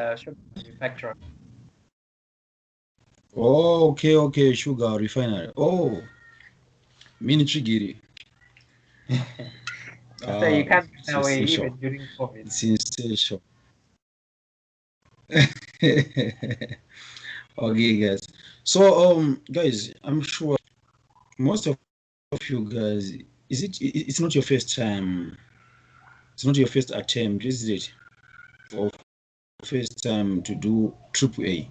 sugar manufacturer. Oh, okay, sugar refinery. Oh, mini trigiri. So you can't run away Sensation. even during COVID. Sensation. Okay, guys. So, guys, I'm sure most of you guys, it's not your first time, it's not your first attempt, is it? Or first time to do AAA.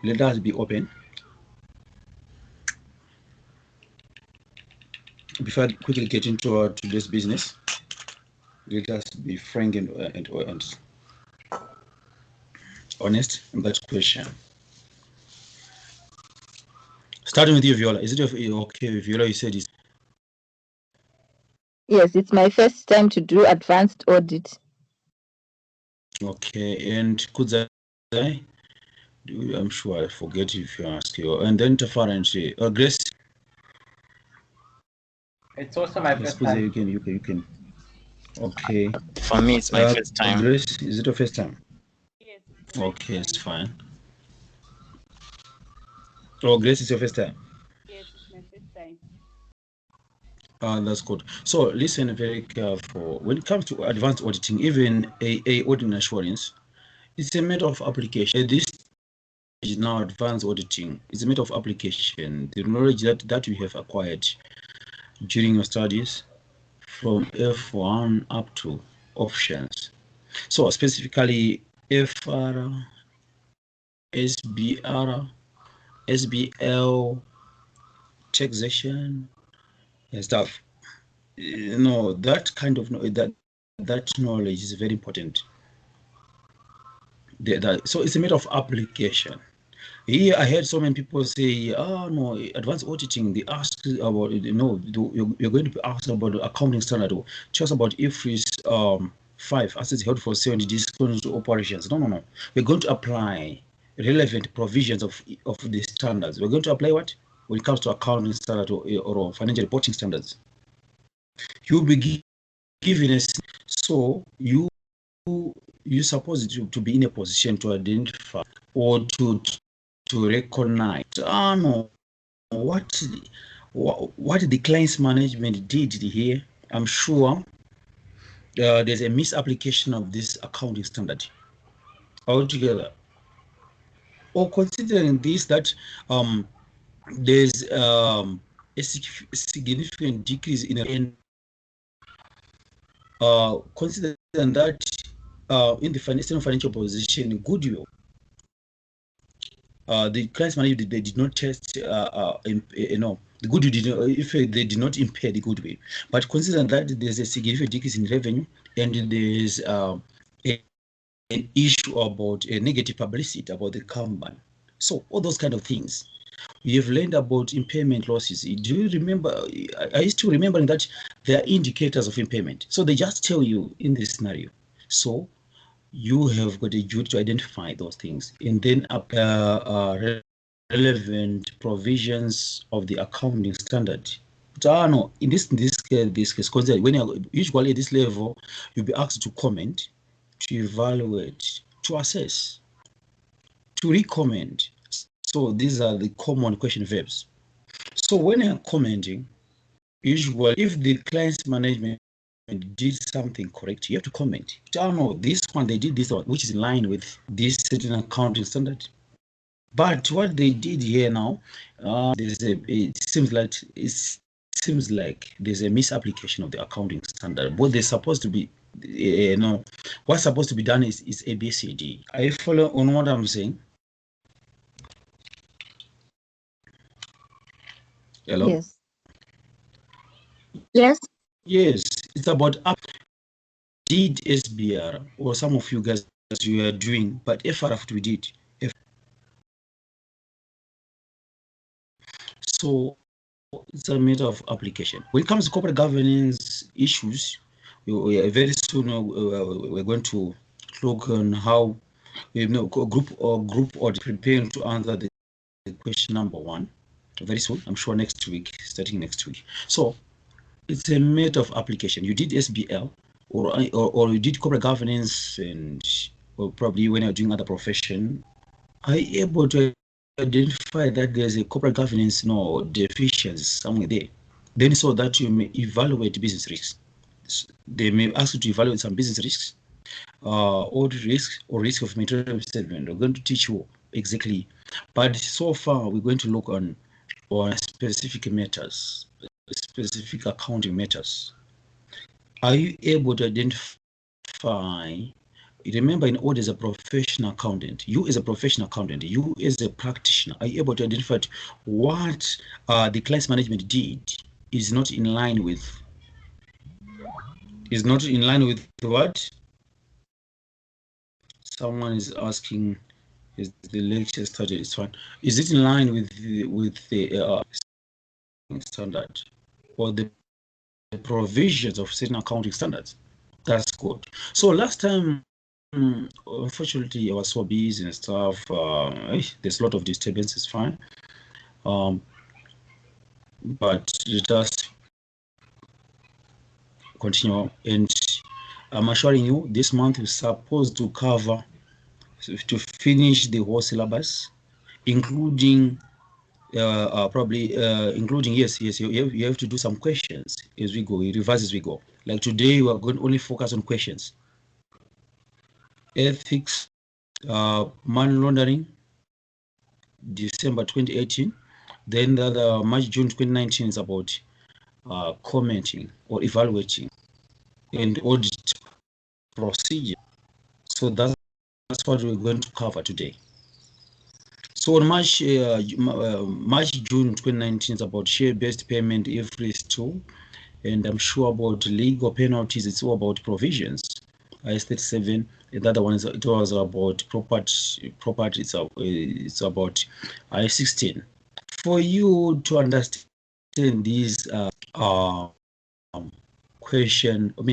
Let us be open. Before I quickly get into today's business, let us be frank and honest in that question. Starting with you, Viola. Is it okay, Viola? You said it's Yes, it's my first time to do advanced audit. okay. And Kudzai, I'm sure I forget if you ask you. And then Tafara and Grace. It's also my Yes, first Kudzai, time. you can. Okay. For me, it's my first time. Grace, is it your first time? Yes, Okay, it's fine. Oh, Grace, it's your first time. yes, it's my first time. That's good. So listen very careful. When it comes to advanced auditing, even a audit assurance, it's a matter of application. This is now advanced auditing. It's a matter of application. The knowledge that you have acquired during your studies from F1 up to options. So specifically FR, SBR, SBL, taxation, and stuff. That kind of that knowledge is very important. So it's a matter of application. Here I heard so many people say, "Oh no, advanced auditing." They ask about, you're going to be asked about the accounting standard. Tell us about IFRS 5, assets held for sale and discontinued operations. No. We're going to apply relevant provisions of the standards. We're going to apply what when it comes to accounting standard or financial reporting standards. You'll be given a so you're supposed to be in a position to identify or to recognize no, what the client's management did here. I'm sure there's a misapplication of this accounting standard altogether. Or considering this that there's a significant decrease in considering that in the financial position goodwill. The clients management they did not test the goodwill did not, if they did not impair the goodwill, but considering that there's a significant decrease in revenue and there's an issue about a negative publicity about the company, so all those kind of things we have learned about impairment losses. Do you remember? Are you still remembering that there are indicators of impairment? So they just tell you in this scenario. So you have got a duty to identify those things and then relevant provisions of the accounting standard. But no, in this case, consider when you're usually at this level, you'll be asked to comment, to evaluate, to assess, to recommend. So these are the common question verbs. So when you're commenting, usually if the client's management did something correct, you have to comment. No, this one they did this one, which is in line with this certain accounting standard. But what they did here now, it seems like there's a misapplication of the accounting standard. What they're supposed to be, what's supposed to be done is ABCD. Are you following on what I'm saying? Hello? Yes. Yes. Yes, it's about did SBR or some of you guys you are doing, but FRF we did. So it's a matter of application. When it comes to corporate governance issues, we are very soon we're going to look on how group audit preparing to answer the question number 1 very soon. I'm sure next week, starting next week. So it's a matter of application. You did SBL or you did corporate governance and or probably when you're doing other profession, are you able to identify that there's a corporate governance deficiency somewhere there? Then so that you may evaluate business risks. They may ask you to evaluate some business risks, audit risks, or risk of material statement. We're going to teach you exactly, but so far we're going to look on specific matters, specific accounting matters. Are you able to identify? Remember, in audit as a professional accountant, you as a professional accountant, you as a practitioner, are you able to identify what the client's management did is not in line with what? Someone is asking, is the lecture started? It's fine. Is it in line with the standard or the provisions of certain accounting standards? That's good. So last time, unfortunately, I was so busy and stuff. There's a lot of disturbance. It's fine. But just continue. And I'm assuring you, this month we're supposed to cover, to finish the whole syllabus, including including yes, you have to do some questions as we go. We revise as we go. Like today, we are going to only focus on questions. Ethics, money laundering, December 2018. Then the other March, June 2019 is about commenting or evaluating and audit procedure. So that's what we're going to cover today. So on March, June 2019 is about share-based payment, IFRS 2, and I'm sure about legal penalties. It's all about provisions. IS 37. The other one it was about property. It's about IS 16. For you to understand these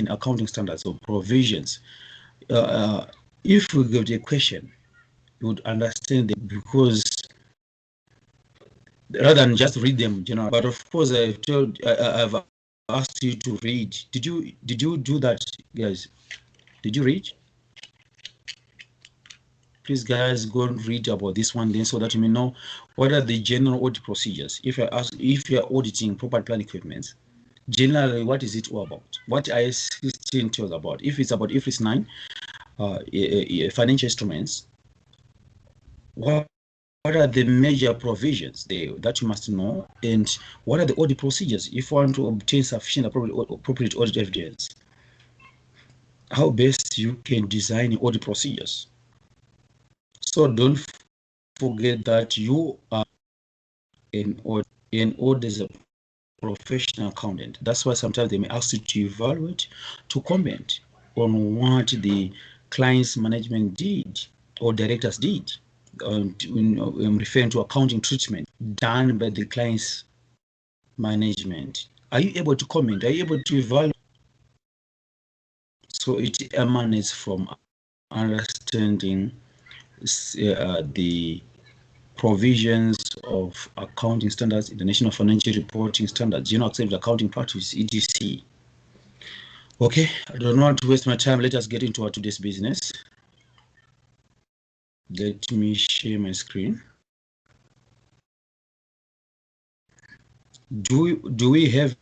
accounting standards or provisions, if we give a question, you would understand them, because rather than just read them, But of course, I've asked you to read. Did you do that, guys? Did you read? Please, guys, go and read about this one then, so that you may know what are the general audit procedures. If you're auditing property plant equipment, generally, what is it all about? What IS 16 tells about? If it's about IFRS 9, financial instruments, what are the major provisions there that you must know, and what are the audit procedures if you want to obtain sufficient appropriate audit evidence? How best you can design audit procedures. So don't forget that you are an audit as a professional accountant. That's why sometimes they may ask you to evaluate, to comment on what the client's management did or directors did. I'm referring to accounting treatment done by the client's management. Are you able to comment? Are you able to evaluate? So it emanates from understanding the provisions of accounting standards, international financial reporting standards, accepted accounting practice, etc. Okay, I don't want to waste my time. Let us get into our today's business. Let me share my screen. Do we have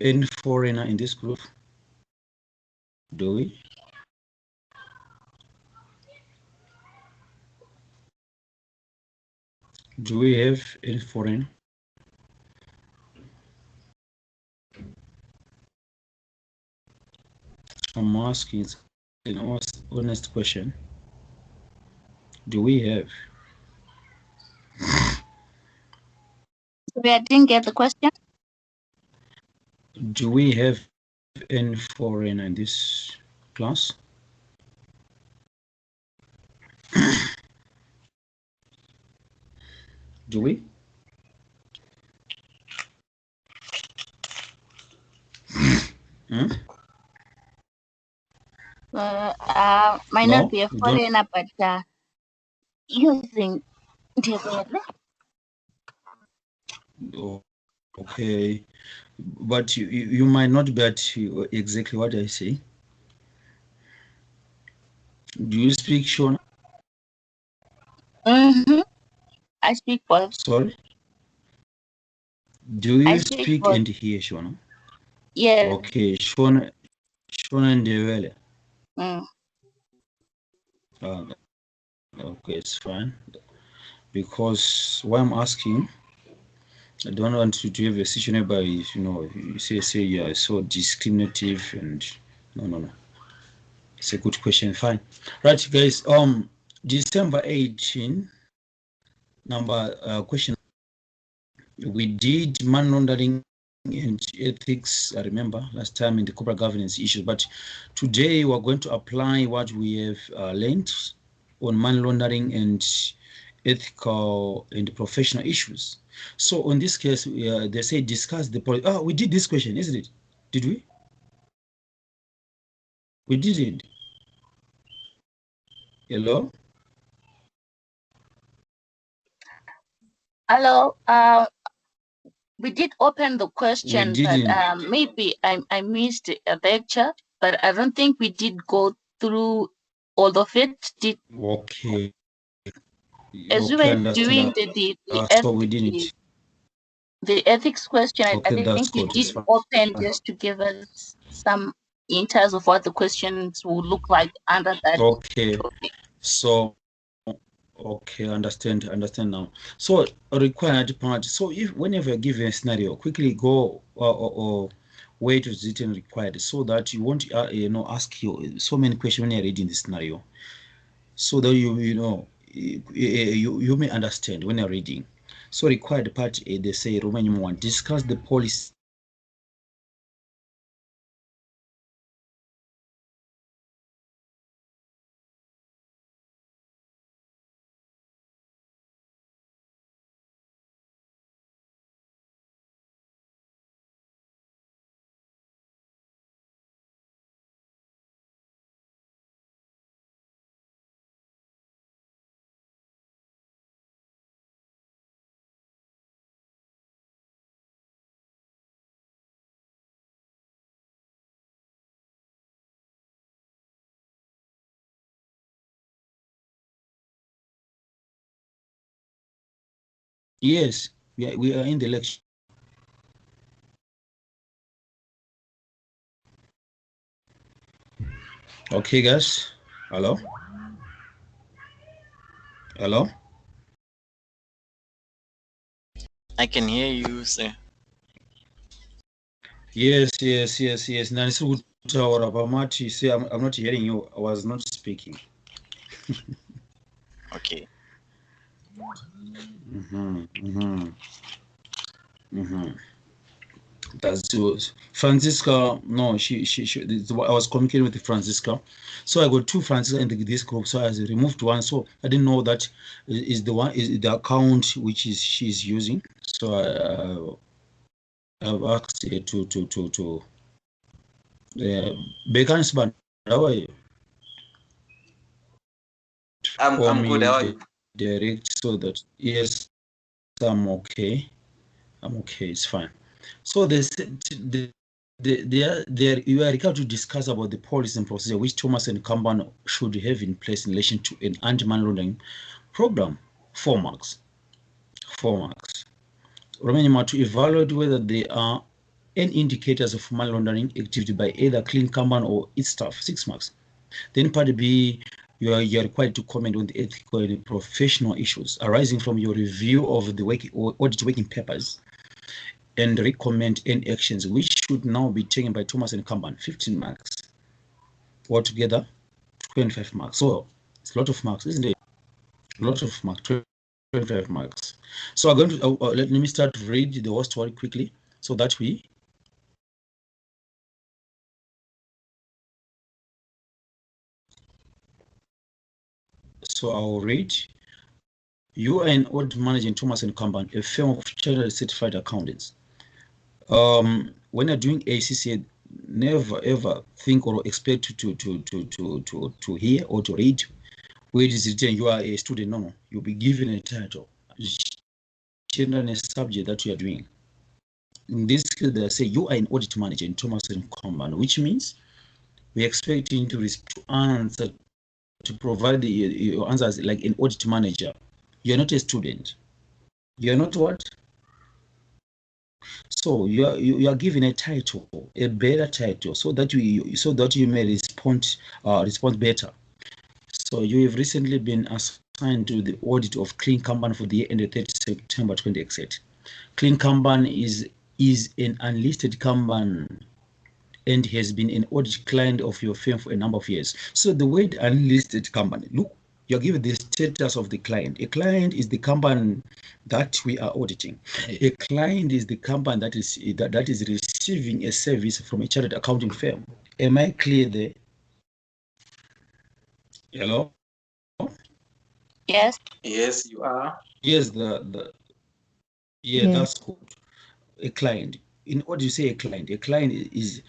any foreigner in this group? Do we? Do we have any foreign? I'm asking an honest question. Do we have? Sorry, I didn't get the question. Do we have any foreign in this class? Do we? Might No, not be a we don't. foreigner, but using definitely. Oh, okay, but you might not bet exactly what I say. Do you speak, Shona? Mm-hmm. I speak both. Sorry? Do you I speak speak both. and hear, Shona? Yes. Okay, Shona and Dewele. Mm. Okay, it's fine. Because why I'm asking, I don't want to have a situation whereby, you say you are so discriminative and no. It's a good question. Fine. Right, guys. December 18, question. We did money laundering and ethics, I remember last time in the corporate governance issues, but today we're going to apply what we have learned on money laundering and ethical and professional issues. So on this case, they say discuss the policy. We did this question, isn't it? Did we? We didn't. Hello? Hello. We did open the question, but didn't. maybe I missed a lecture, but I don't think we did go through all of it. Okay. As we Okay, were doing so we didn't. the ethics question, Okay, I that's think we good. did open just to give us some insights of what the questions will look like under that Okay. topic. So okay, understand now. So required part. So if whenever you're given a scenario, quickly go or where to it and required, so that you won't ask you so many questions when you're reading the scenario, so that you may understand when you're reading. So required part A, they say Roman 1, discuss the policy. Yes, we are in the lecture. Okay, guys. Hello? Hello? I can hear you, sir. Yes. Nanisukutaura say I'm not hearing you. I was not speaking. Okay. That's Francisca. No, she. I was communicating with Francisca, so I got two Francisca in this group. So I removed one. So I didn't know that is the one is the account which she's using. So I've asked her to. Bekansban, how are you? I'm good. How are you? Direct, so that yes, I'm okay. It's fine. So you are required to discuss about the policy and procedure which Thomas and Kamban should have in place in relation to an anti-money laundering program. 4 marks. Remaining to evaluate whether there are any indicators of money laundering activity by either clean Kamban or its staff. 6 marks. Then part B, you are required to comment on the ethical and professional issues arising from your review of the audit working papers and recommend any actions which should now be taken by Thomas and Kamban. 15 marks. Altogether, 25 marks. So it's a lot of marks, isn't it? A lot of marks, 25 marks. So I'm going to let me start to read the whole story quickly so that we I'll read. You are an audit manager in Thomas and Kamban, a firm of chartered certified accountants. When you're doing ACCA, never ever think or expect to hear or to read where it is written you are a student. No, you'll be given a title, general subject that you are doing. In this case, they say you are an audit manager in Thomas and Kamban, which means we expect you to answer to provide your answers like an audit manager. You're not a student. You're not what? So you are given a title, a better title, so that you may respond better. So you have recently been assigned to the audit of Clean Kanban for the year ended 30 September 2028. Clean Kanban is an unlisted Kanban and has been an audit client of your firm for a number of years. So the word unlisted company, look, you're given the status of the client. A client is the company that we are auditing. A client is the company that is receiving a service from a chartered accounting firm. Am I clear there? Hello? Yes. Yes, you are. Yes, Yeah. that's good. A client. In order to say a client is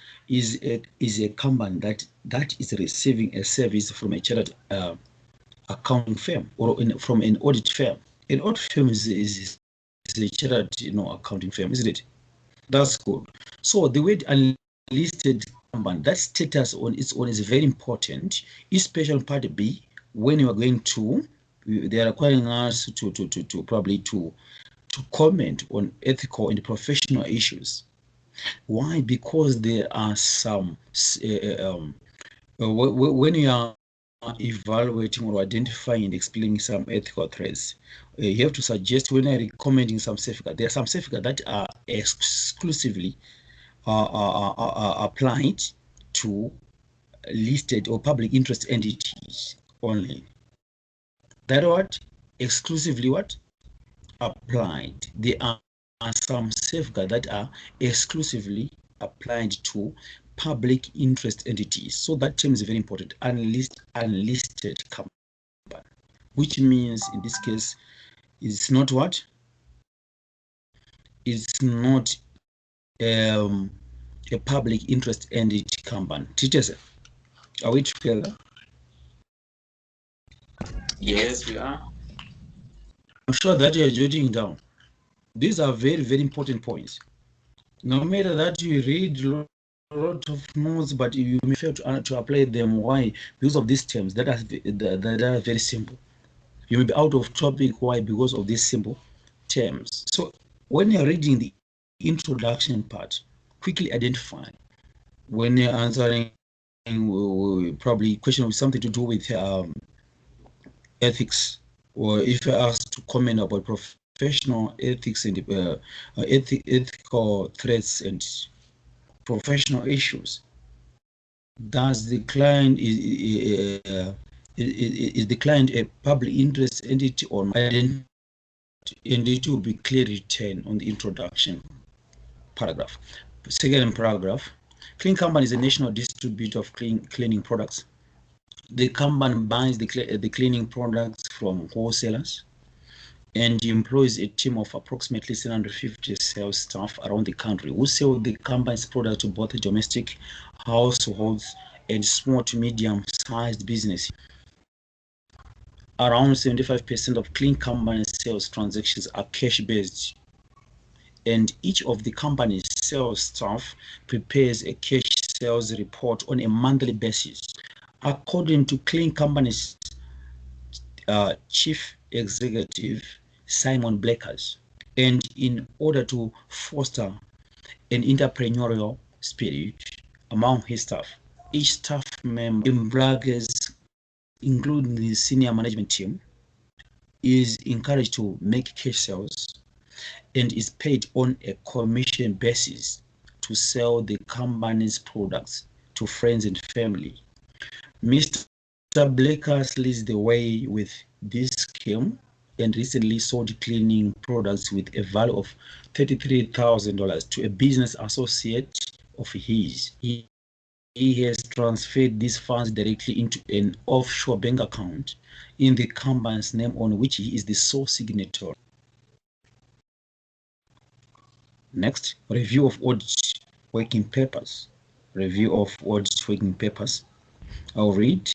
a company that is receiving a service from a chartered accounting firm or from an audit firm. An audit firm is a chartered accounting firm, isn't it? That's good. So the word unlisted company, that status on its own is very important, especially part B when you are going to, they are requiring us to probably to comment on ethical and professional issues. Why? Because there are some when you are evaluating or identifying and explaining some ethical threats, you have to suggest when you're recommending some safeguards. There are some safeguards that are exclusively applied to listed or public interest entities only. That what? Exclusively what? Applied. There are some safeguards that are exclusively applied to public interest entities. So that term is very important. Unlisted company, which means in this case, it's not what? It's not a public interest entity company. Teachers, are we together? Yes, we are. I'm sure that you're jotting down. These are very, very important points. No matter that you read a lot of notes, but you may fail to apply them. Why? Because of these terms that are very simple. You may be out of topic. Why? Because of these simple terms. So when you're reading the introduction part, quickly identify when you're answering probably question with something to do with ethics, or if you're asked to comment about professional ethics and ethical threats and professional issues. Does the client is the client a public interest entity or not? And it will be clearly written on the introduction paragraph. Second paragraph, Clean Company is a national distributor of cleaning products. The company buys the cleaning products from wholesalers and employs a team of approximately 750 sales staff around the country who sell the company's products to both domestic households and small to medium-sized businesses. Around 75% of Clean Company sales transactions are cash-based, and each of the company's sales staff prepares a cash sales report on a monthly basis. According to Clean Company's chief executive, Simon Blackers, and in order to foster an entrepreneurial spirit among his staff, each staff member in brackets, including the senior management team, is encouraged to make cash sales and is paid on a commission basis to sell the company's products to friends and family. Mr. Blakers leads the way with this scheme and recently sold cleaning products with a value of $33,000 to a business associate of his. He has transferred these funds directly into an offshore bank account in the company's name on which he is the sole signatory. Next, review of audit working papers. Review of audit working papers. I'll read.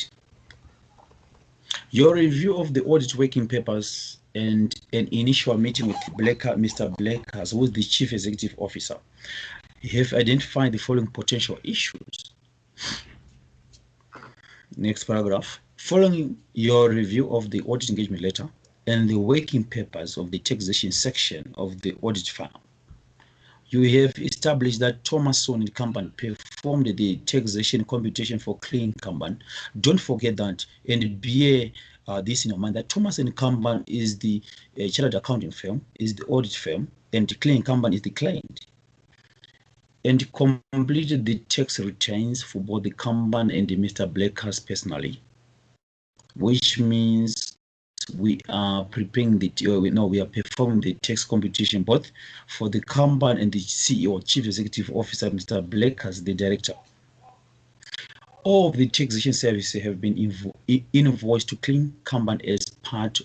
Your review of the audit working papers and an initial meeting with Mr. Blakers, who is the Chief Executive Officer, have identified the following potential issues. Next paragraph. Following your review of the audit engagement letter and the working papers of the taxation section of the audit file, you have established that Thomason and Company performed the taxation computation for Clean Company. Don't forget that, and bear this in your mind, that Thomason and Company is the chartered accounting firm, is the audit firm, and Clean Company is the client. And completed the tax returns for both the company and Mr. Blakers personally, which means we are preparing we are performing the tax computation both for the company and the CEO, Chief Executive Officer, Mr. Blake, as the director. All of the taxation services have been invoiced to Clean Company as part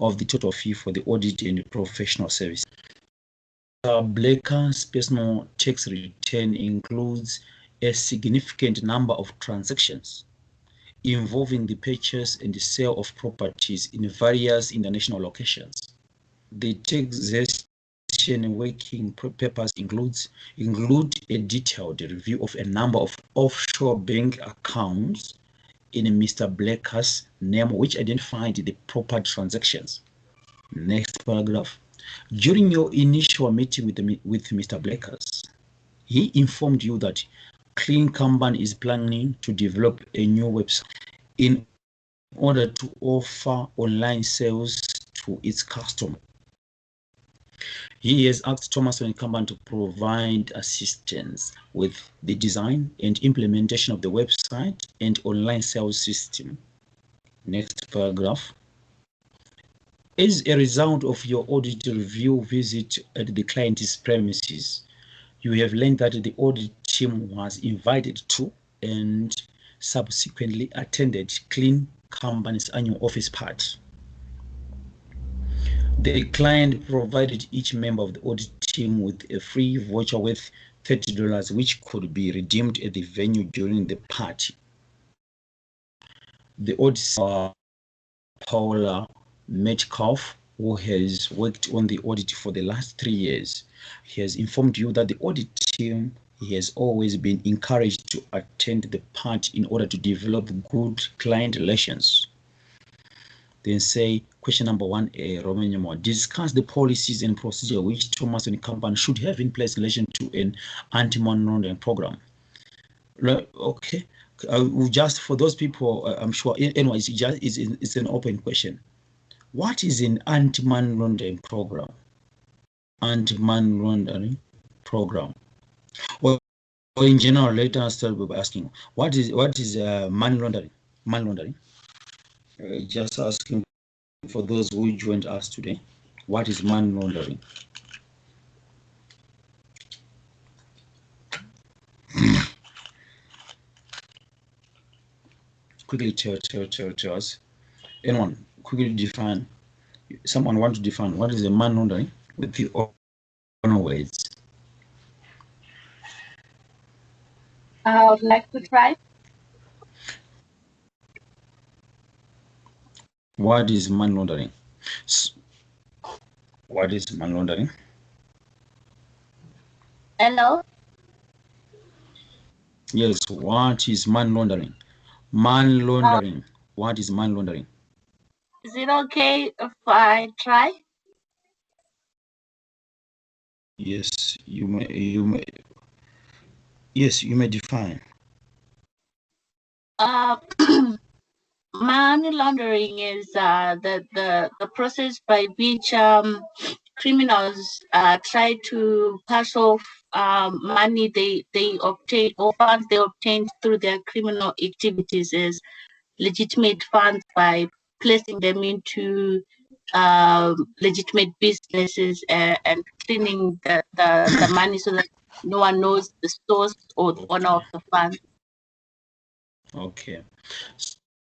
of the total fee for the audit and professional service. Blaker's personal tax return includes a significant number of transactions involving the purchase and the sale of properties in various international locations. The taxation working papers include a detailed review of a number of offshore bank accounts in Mr. Blakers' name, which identified the proper transactions. Next paragraph. During your initial meeting with Mr. Blakers, he informed you that Clean Company is planning to develop a new website in order to offer online sales to its customers. He has asked Thomason & Company to provide assistance with the design and implementation of the website and online sales system. Next paragraph. As a result of your audit review visit at the client's premises, you have learned that the audit team was invited to and subsequently attended Clean Company's annual office party. The client provided each member of the audit team with a free voucher worth $30, which could be redeemed at the venue during the party. The auditor, Paula Metcalf, who has worked on the audit for the last 3 years, he has informed you that the audit team has always been encouraged to attend the party in order to develop good client relations. Then say question number 1A, Roman numeral, discuss the policies and procedure which Thomason & Company should have in place in relation to an anti-money-laundering program. Okay, just for those people, I'm sure, anyway, it's an open question. What is an anti-money-laundering program? Anti-money-laundering program. Well, in general, let us start by asking, what is money laundering? Money laundering. Just asking for those who joined us today, what is money laundering? Quickly tell us. Anyone quickly define? Someone want to define what is a money laundering with the own words? I would like to try. What is money laundering? What is money laundering? Hello? Yes, what is money laundering? Money laundering. What is money laundering? Is it okay if I try? Yes, you may. Yes, you may define. Money laundering is the process by which criminals try to pass off money they obtain or funds they obtained through their criminal activities as legitimate funds by placing them into legitimate businesses and cleaning the money so that no one knows the source or the owner of the funds. Okay.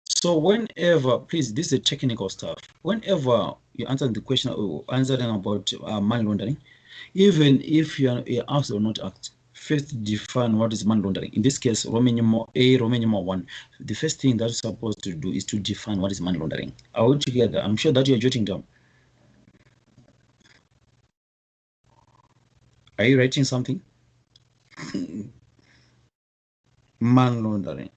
So whenever, please, this is technical stuff. Whenever you answer the question or answering about money laundering, even if you're asked or not asked, first define what is money laundering. In this case, Roman numeral 1, the first thing that you're supposed to do is to define what is money laundering. Are we together? I'm sure that you're jotting down. Are you writing something? Money laundering.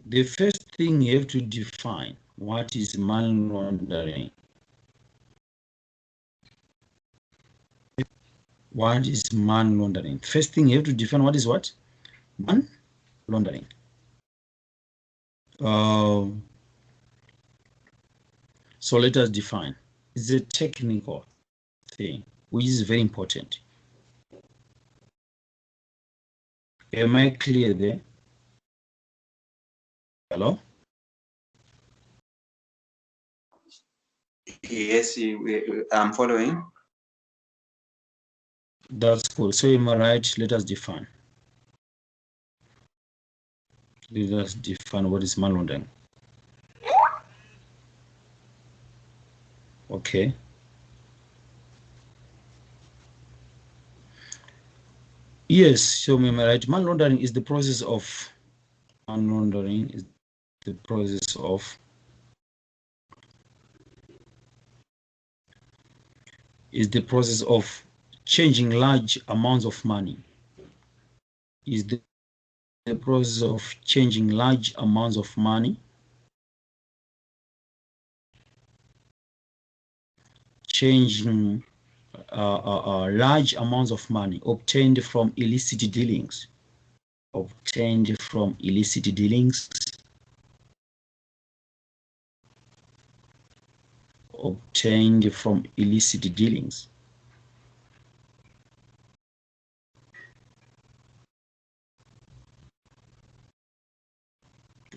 The first thing you have to define what is money laundering. What is money laundering? First thing you have to define what is what? Money laundering. So let us define. It's a technical thing, which is very important. Am I clear there? Hello? Yes, I'm following. That's cool. So am I right? Let us define. Let us define what is money laundering. Okay. Yes, so am I right? Money laundering is the process of money laundering is the process of changing large amounts of money. Is the process of changing large amounts of money, changing large amounts of money obtained from illicit dealings, obtained from illicit dealings, obtained from illicit dealings.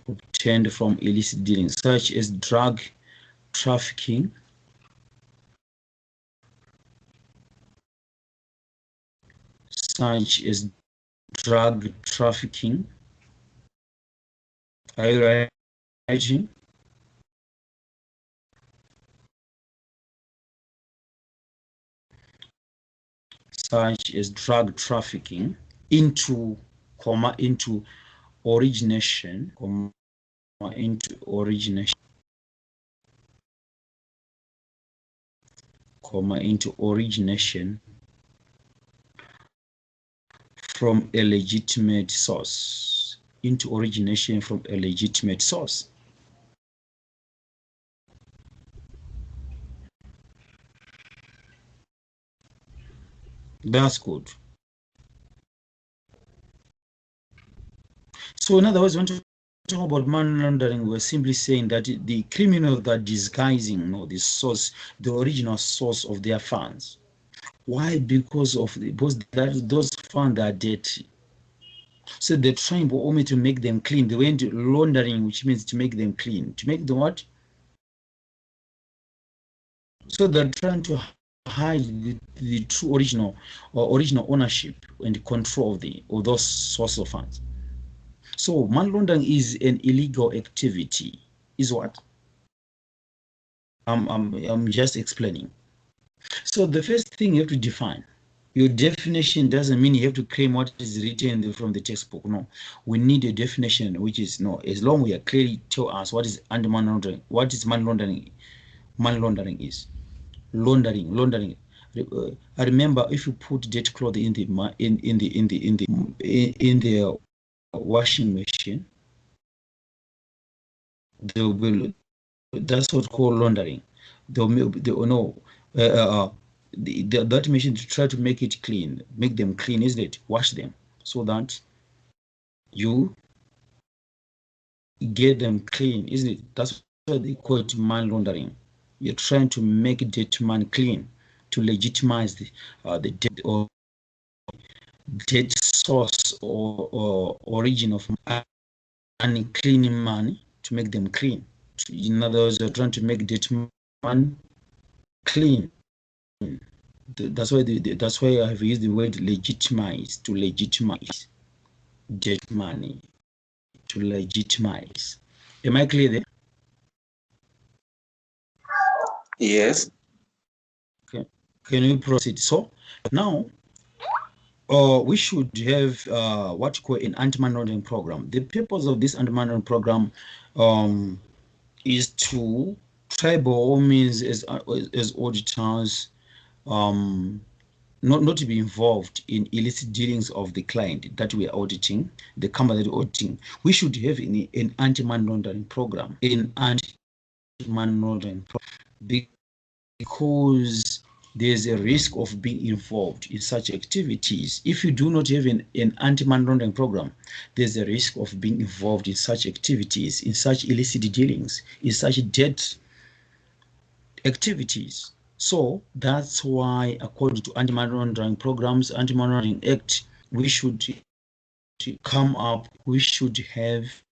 Obtained from illicit dealings, such as drug trafficking, such as drug trafficking. Are you writing? Such as drug trafficking into origination, into origination, into origination from a legitimate source, into origination from a legitimate source. That's good. So in other words, when talking about money laundering, we're simply saying that the criminals that disguising the source, the original source of their funds. Why? Because those funds are dirty. So they're trying only to make them clean. They went to laundering, which means to make them clean. To make them what? So they're trying to hide the true original ownership and control of those source of funds. So money laundering is an illegal activity. Is what? I'm just explaining. So the first thing you have to define. Your definition doesn't mean you have to claim what is written from the textbook. No, we need a definition, which is no. As long as you clearly tell us what is anti-money laundering, what is money laundering. Money laundering is laundering. I remember if you put dirty clothes in the washing machine, they will. That's what called laundering. They'll no. That machine to try to make it clean, make them clean, isn't it? Wash them so that you get them clean, isn't it? That's what they call it money laundering. You're trying to make dirty money clean to legitimize the debt or debt source or origin of unclean money to make them clean. In other words, you're trying to make dirty money clean. That's why I've used the word legitimize, to legitimize debt money, to legitimize. Am I clear there? Yes. Okay. Can we proceed? So now we should have what you call an anti-money laundering program. The purpose of this anti-money laundering program is to try by all means as auditors not to be involved in illicit dealings of the client that we are auditing, the company that we're auditing. We should have an anti-money laundering program, because there's a risk of being involved in such activities. If you do not have an anti-money laundering program, there's a risk of being involved in such activities, in such illicit dealings, in such debt activities. So that's why, according to anti-money laundering programs, anti-money laundering act, we should have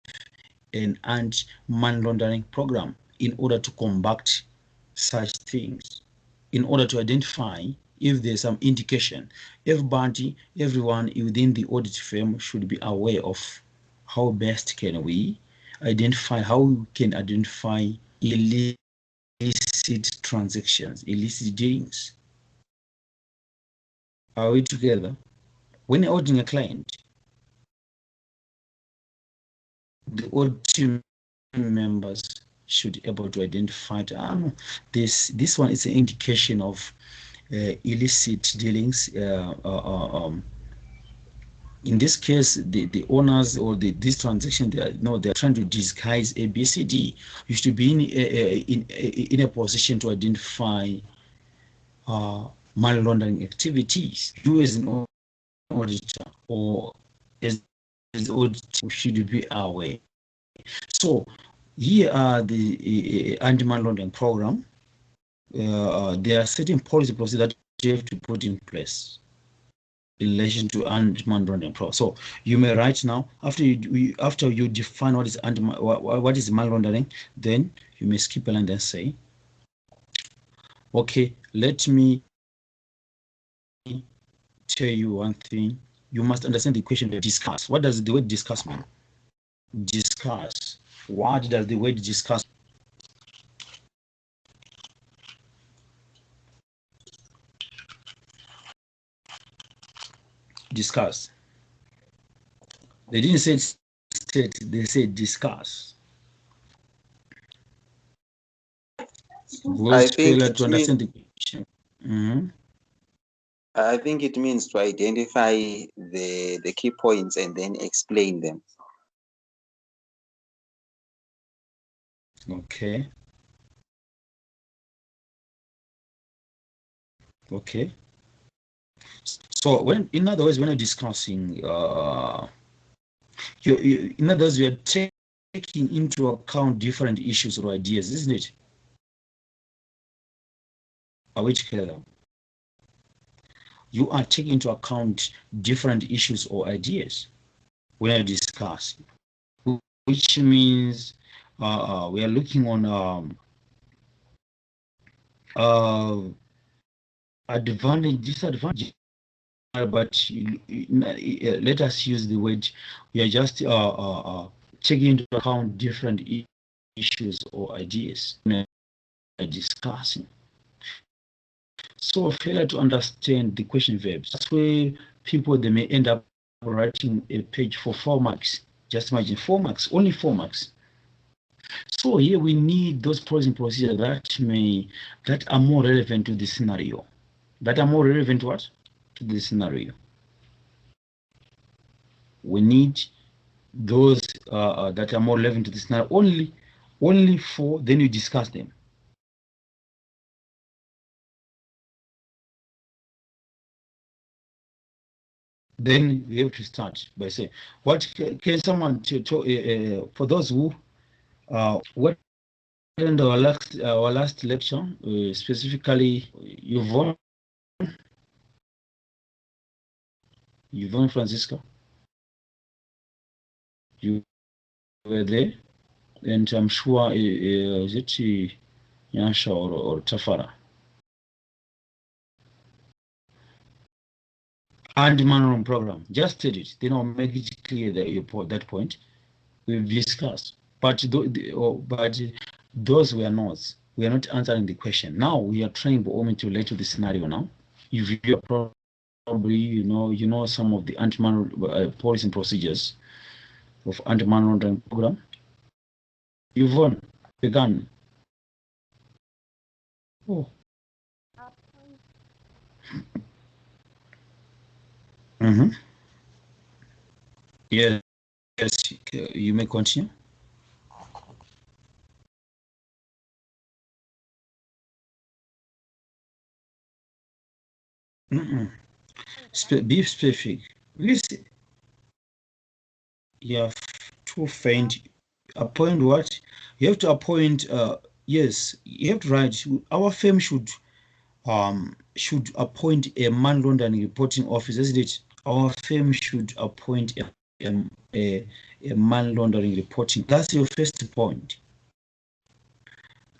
an anti-money laundering program in order to combat such things, in order to identify if there's some indication. Everyone within the audit firm should be aware of how best can we identify, how we can identify illicit transactions, illicit dealings. Are we together? When auditing a client, the audit team members should be able to identify this one is an indication of illicit dealings. In this case, the owners or this transaction, they're trying to disguise ABCD. You should be in a position to identify money laundering activities. You as an auditor or as auditor should be aware. So here are the anti-money laundering program. There are certain policy procedures that you have to put in place in relation to anti-money laundering program. So you may write now, after you define what is money laundering, then you may skip a line and say, okay, let me tell you one thing. You must understand the question of discuss. What does the word discuss mean? Discuss. What does the word discuss? Discuss. They didn't say state, they said discuss. I think to understand the question. Mm-hmm. I think it means to identify the key points and then explain them. Okay. Okay. So in other words, when you're discussing, in other words, you're taking into account different issues or ideas, isn't it? Are we together? You are taking into account different issues or ideas when you discuss, which means we are looking on advantage, disadvantage. But let us use the word, we are just taking into account different issues or ideas when we are discussing. So failure to understand the question verbs, that's where people, they may end up writing a page for 4 marks. Just imagine 4 marks, only 4 marks. So here we need those processing procedures that are more relevant to the scenario. That are more relevant to what? To the scenario. We need those that are more relevant to the scenario. Only 4, then you discuss them. Then we have to start by saying, what can someone for those who what in our last lecture, specifically Yvonne Francisca, you were there, and I'm sure is it Yansha or Tafara. Anti-money program, just said it. Then I'll make it clear that that point we've discussed. But those were notes. We are not answering the question. Now we are trying to relate to the scenario now. If you probably you know some of the anti-money policy and procedures of anti-money laundering program. Yvonne began. Oh. Mm-hmm. Yes, you may continue. Mm-mm. Be specific. Listen, you have to find appoint what you have to appoint. Yes, you have to write. Our firm should appoint a man laundering reporting officer, isn't it? Our firm should appoint a man laundering reporting. That's your first point.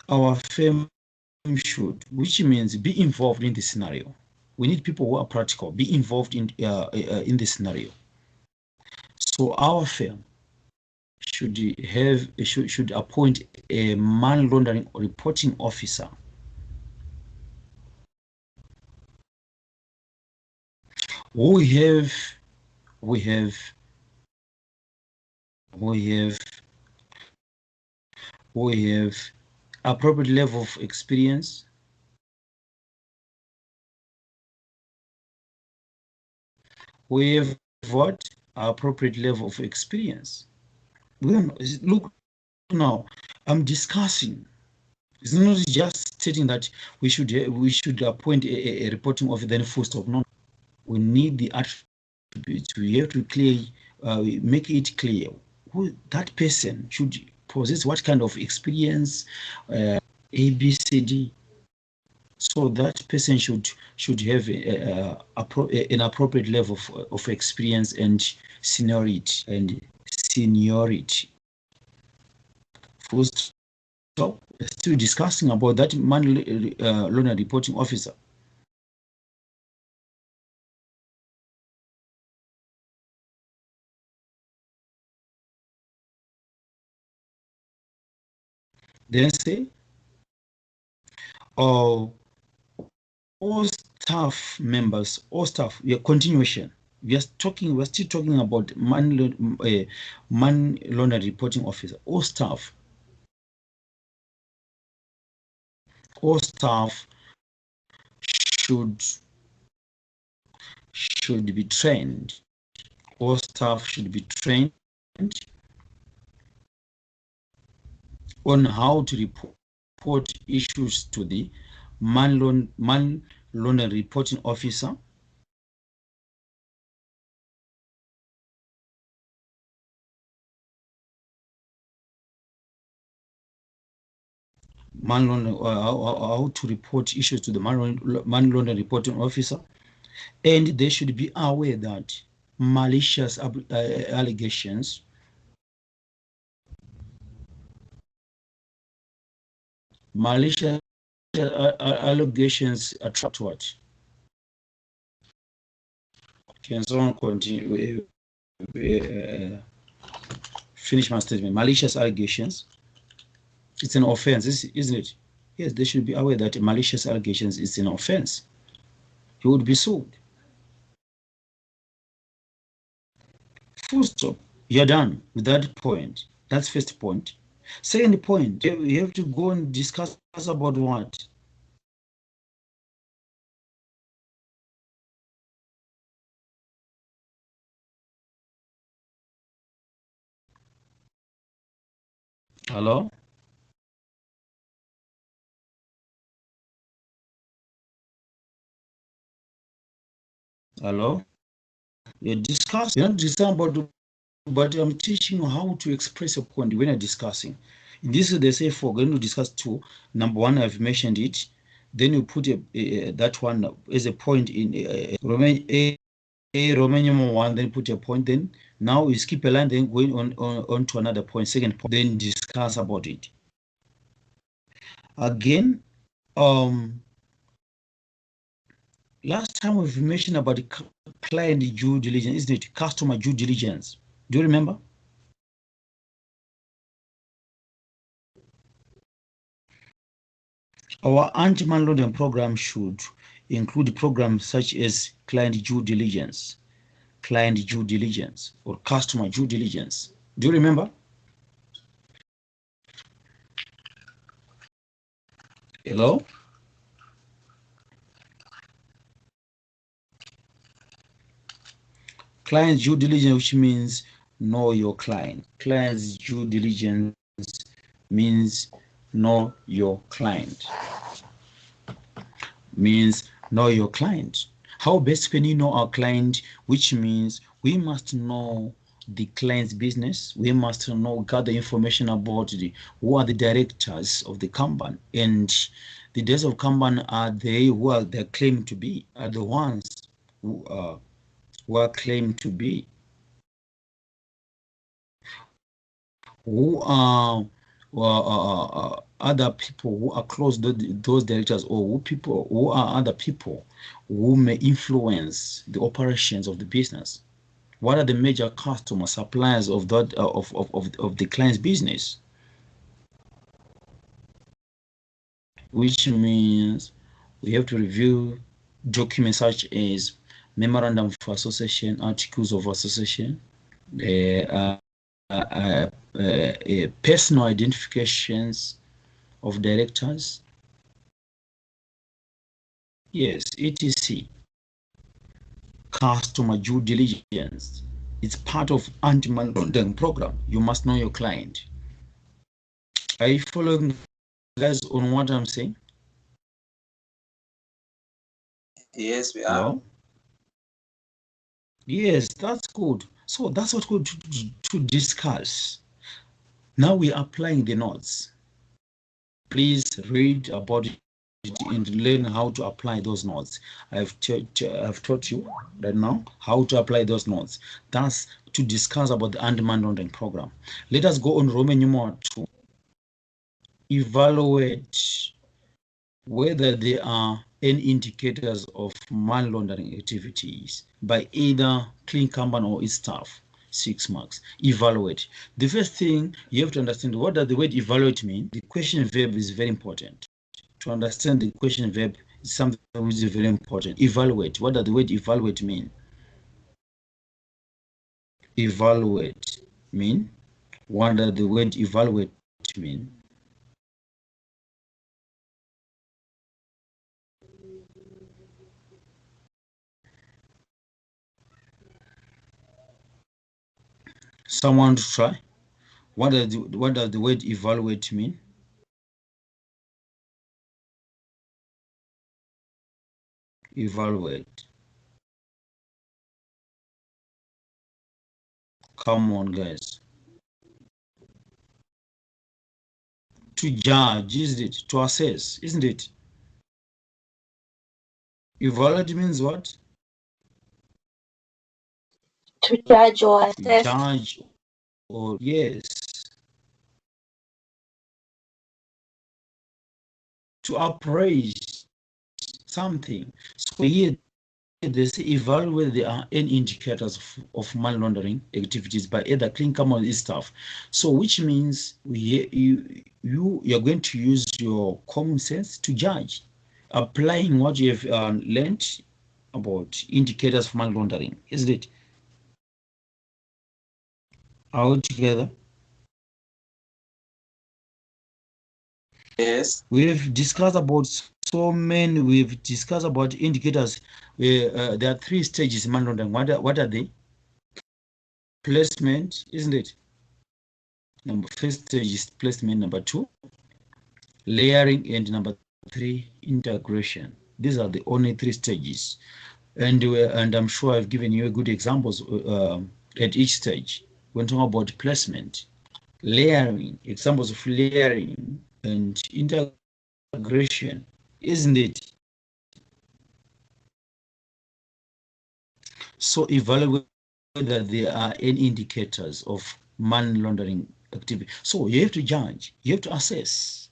Our firm should, which means be involved in the scenario. We need people who are practical, be involved in the scenario. So our firm should appoint a man laundering reporting officer. We have we have we have we have appropriate level of experience. We have what? Appropriate level of experience. We don't, look now, I'm discussing. It's not just stating that we should appoint a reporting officer, then full stop. No, we need the attributes. We have to make it clear who that person should possess, what kind of experience, ABCD. So that person should have an appropriate level of experience and seniority. First, so still discussing about that man loan reporting officer. Then say, oh, all staff members, all staff, continuation. We're still talking about man loan reporting officer. All staff should be trained. All staff should be trained on how to report issues to the man loan reporting officer. How to report issues to the man loan reporting officer, and they should be aware that malicious allegations attract what? Can someone continue? Finish my statement. Malicious allegations, it's an offense, isn't it? Yes, they should be aware that malicious allegations is an offense. You would be sued. Full stop. You're done with that point. That's first point. Second point, you have to go and discuss about what? Hello? Hello? You're not discussing about, but I'm teaching you how to express a point when you're discussing. In this, they say for going to discuss two. Number one, I've mentioned it. Then you put that one as a point in Romanian one, then put a point. Then now you skip a line, then going on to another point, second point, then discuss about it. Again, last time we've mentioned about the client due diligence, isn't it? Customer due diligence. Do you remember? Our anti-money laundering program should include programs such as client due diligence, or customer due diligence. Do you remember? Hello? Client due diligence, which means know your client. Client's due diligence means know your client. Means know your client. How best can you know our client? Which means we must know the client's business. We must know, gather information about who are the directors of the company, and the directors of company are they who are they claim to be, are the ones who are claimed to be, who are other people who are close to those directors, or who are other people who may influence the operations of the business. What are the major customer suppliers of that of the client's business? Which means we have to review documents such as memorandum of association, articles of association, personal identifications of directors. Yes, etc. Customer due diligence. It's part of anti-money-laundering program. You must know your client. Are you following, guys, on what I'm saying? Yes, we are. Hello? Yes, that's good. So that's what we're to discuss. Now we're applying the notes. Please read about it and learn how to apply those notes. I've taught you right now how to apply those notes. That's to discuss about the anti-money-laundering program. Let us go on Roman numeral 2. Evaluate whether there are any indicators of money laundering activities by either clean company or its staff. 6 marks. Evaluate. The first thing you have to understand, what does the word evaluate mean? The question verb is very important. To understand the question verb is something which is very important. Evaluate. What does the word evaluate mean? Evaluate mean? What does the word evaluate mean? Someone to try? What does the word evaluate mean? Evaluate. Come on, guys. To judge, isn't it? To assess, isn't it? Evaluate means what? To judge or To assess. judge, or yes. To appraise something. So here they say evaluate there are any indicators of money laundering activities by either clean company or staff. So which means you're going to use your common sense to judge, applying what you have learned about indicators of money laundering, isn't it? Are we together? Yes. We've discussed about we've discussed about indicators. There are 3 stages in money laundering. What are they? Placement, isn't it? First stage is placement. Number 2, layering, and number 3, integration. These are the only 3 stages. And I'm sure I've given you good examples at each stage. When talking about placement, layering, examples of layering, and integration, isn't it? So evaluate whether there are any indicators of money laundering activity. So you have to judge, you have to assess.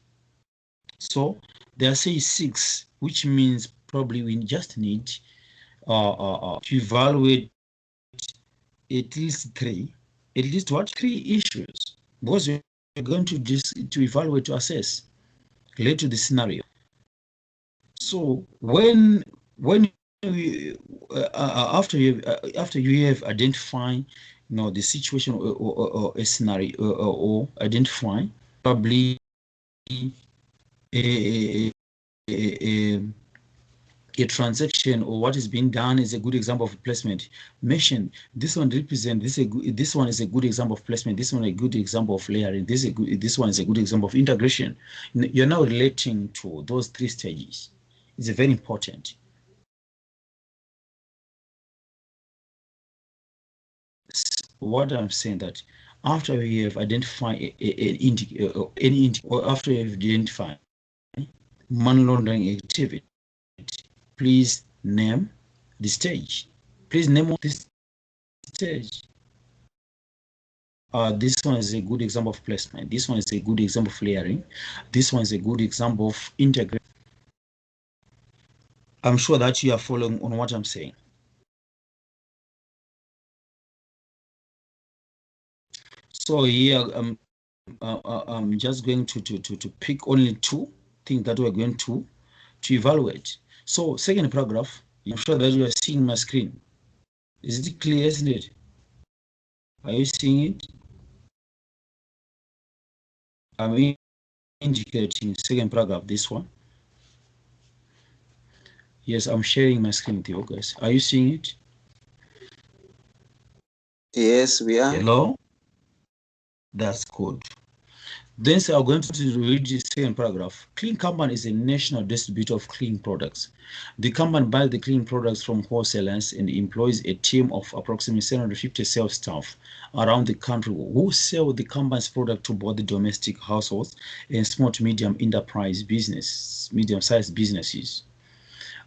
So there are, say, 6, which means probably we just need to evaluate at least 3. At least what? 3 issues, because we're going to evaluate, to assess related to the scenario. So when we, after you have identified, the situation, or a scenario, or identify probably a a transaction or what is being done is a good example of placement. Mention this one represent this one is a good example of placement. This one a good example of layering. This one is a good example of integration. You're now relating to those 3 stages. It's very important. What I'm saying that after we have identified or after you have identified money laundering activity, please name the stage. Please name this stage. This one is a good example of placement. This one is a good example of layering. This one is a good example of integration. I'm sure that you are following on what I'm saying. So here I'm just going to pick only 2 things that we're going to evaluate. So second paragraph, I'm sure that you are seeing my screen. Is it clear, isn't it? Are you seeing it? I'm indicating second paragraph, this one. Yes, I'm sharing my screen with you guys. Are you seeing it? Yes, we are. Hello? That's good. Then we are going to read the second paragraph. Clean Company is a national distributor of clean products. The company buys the clean products from wholesalers and employs a team of approximately 750 sales staff around the country who sell the company's product to both the domestic households and small to medium-sized businesses.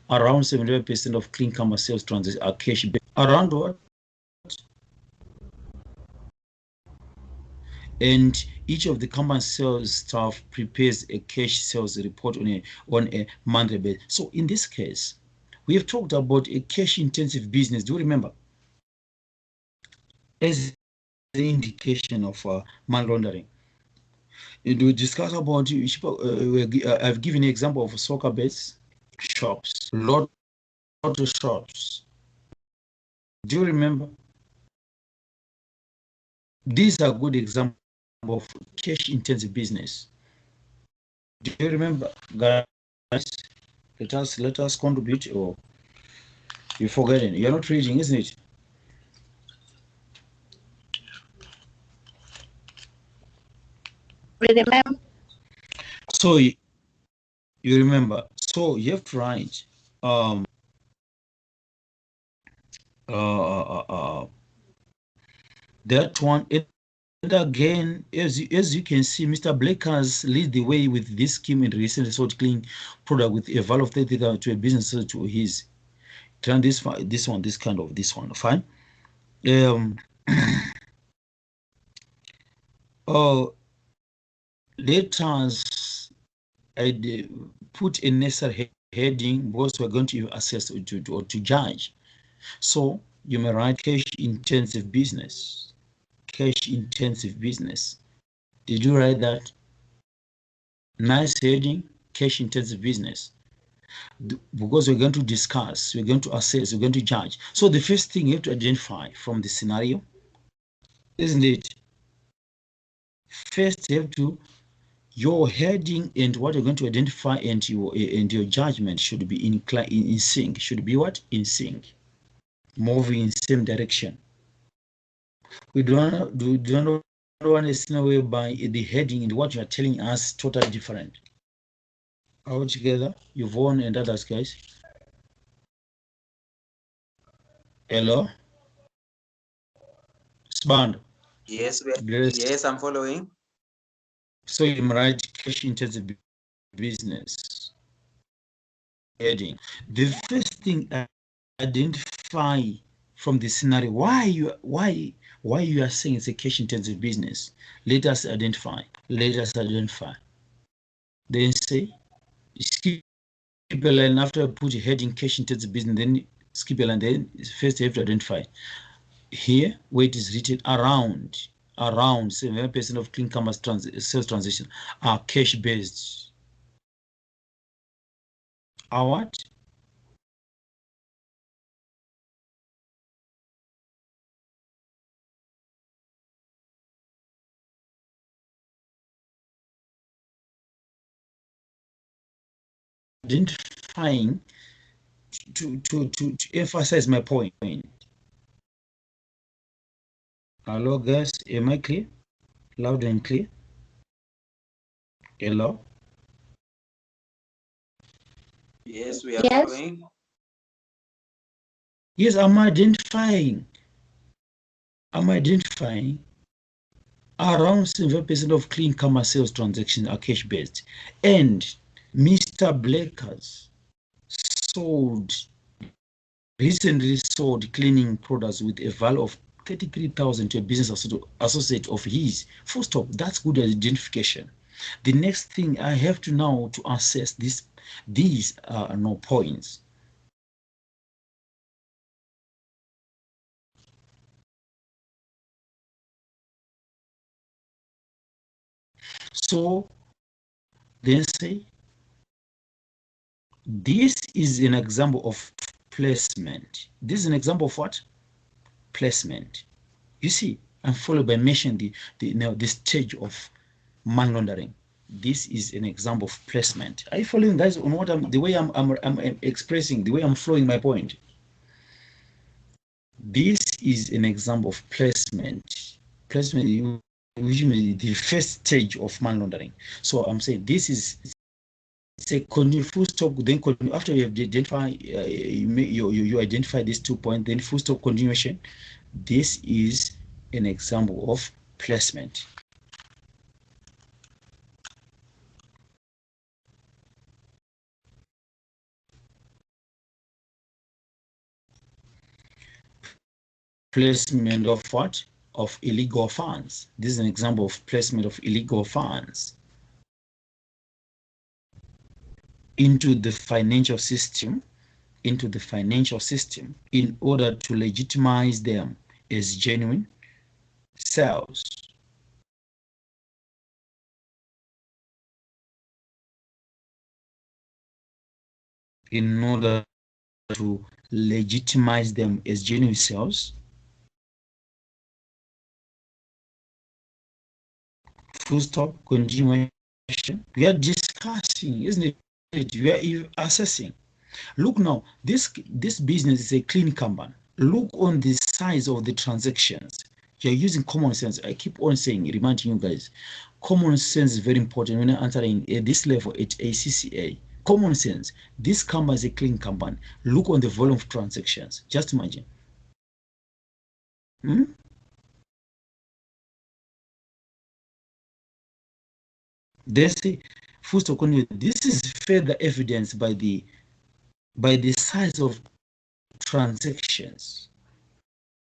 Around 75% of Clean Company sales transactions are cash-based. Around what? And each of the company sales staff prepares a cash sales report on a monthly basis. So in this case, we have talked about a cash intensive business. Do you remember? As an indication of money laundering. We discuss about I've given an example of soccer bets, shops, lotto shops. Do you remember? These are good examples of cash intensive business. Do you remember, guys? Let us contribute, or you're forgetting. You're not reading, isn't it? Remember. So you remember. So you have to write that one. And again, as you can see, Mr. Blake has lead the way with this scheme in recent resort clean product with a value of 30,000 to a business to his turn this kind of this one. Fine. Let us put a necessary heading because we're going to assess or to judge. So you may write cash intensive business. Cash intensive business. Did you write that? Nice heading, cash intensive business. Because we're going to discuss, we're going to assess, we're going to judge. So the first thing you have to identify from the scenario, isn't it? First, you have to your heading and what you're going to identify and your judgment should be in sync. Should be what? In sync. Moving in same direction. We don't want to see whereby the heading and what you are telling us totally different. All together, Yvonne and others, guys. Hello? Spand. Yes, Grace. yes, I'm following. So you write cash intensive business heading. The first thing identify from the scenario why you are saying it's a cash intensive business. Let us identify. Then say skip a line after I put a heading cash intensive business, then skip a line. Then first you have to identify here where it is written around 7% of clean commerce sales transactions are cash based. Are what? Identifying to emphasize my point. Hello, guys. Am I clear? Loud and clear? Hello? Yes, we are Yes. following. Yes, I'm identifying around 7% of clean commerce sales transactions are cash-based. And Mr. Blakers recently sold cleaning products with a value of 33,000 to a business associate of his. Full stop. That's good identification. The next thing I have to now to assess these are no points. So then say this is an example of placement. This is an example of what? Placement. You see, I'm followed by mentioning the stage of money laundering. This is an example of placement. Are you following, guys, on what the way I'm expressing, the way I'm flowing my point? This is an example of placement. Placement, which means the first stage of money laundering. So I'm saying this is say continue, full stop, then continue. After you have identified, you identify these 2 points, then full stop, continuation. This is an example of placement. Placement of what? Of illegal funds. This is an example of placement of illegal funds into the financial system, in order to legitimize them as genuine sales. In order to legitimize them as genuine sales. Full stop, continuation. We are discussing, isn't it? We are assessing. Look now, this business is a clean company. Look on the size of the transactions. You're using common sense. I keep on saying, reminding you guys, common sense is very important when you're entering at this level at ACCA. Common sense. This company is a clean company. Look on the volume of transactions. Just imagine. They say, full stop, this is further evidence by the size of transactions.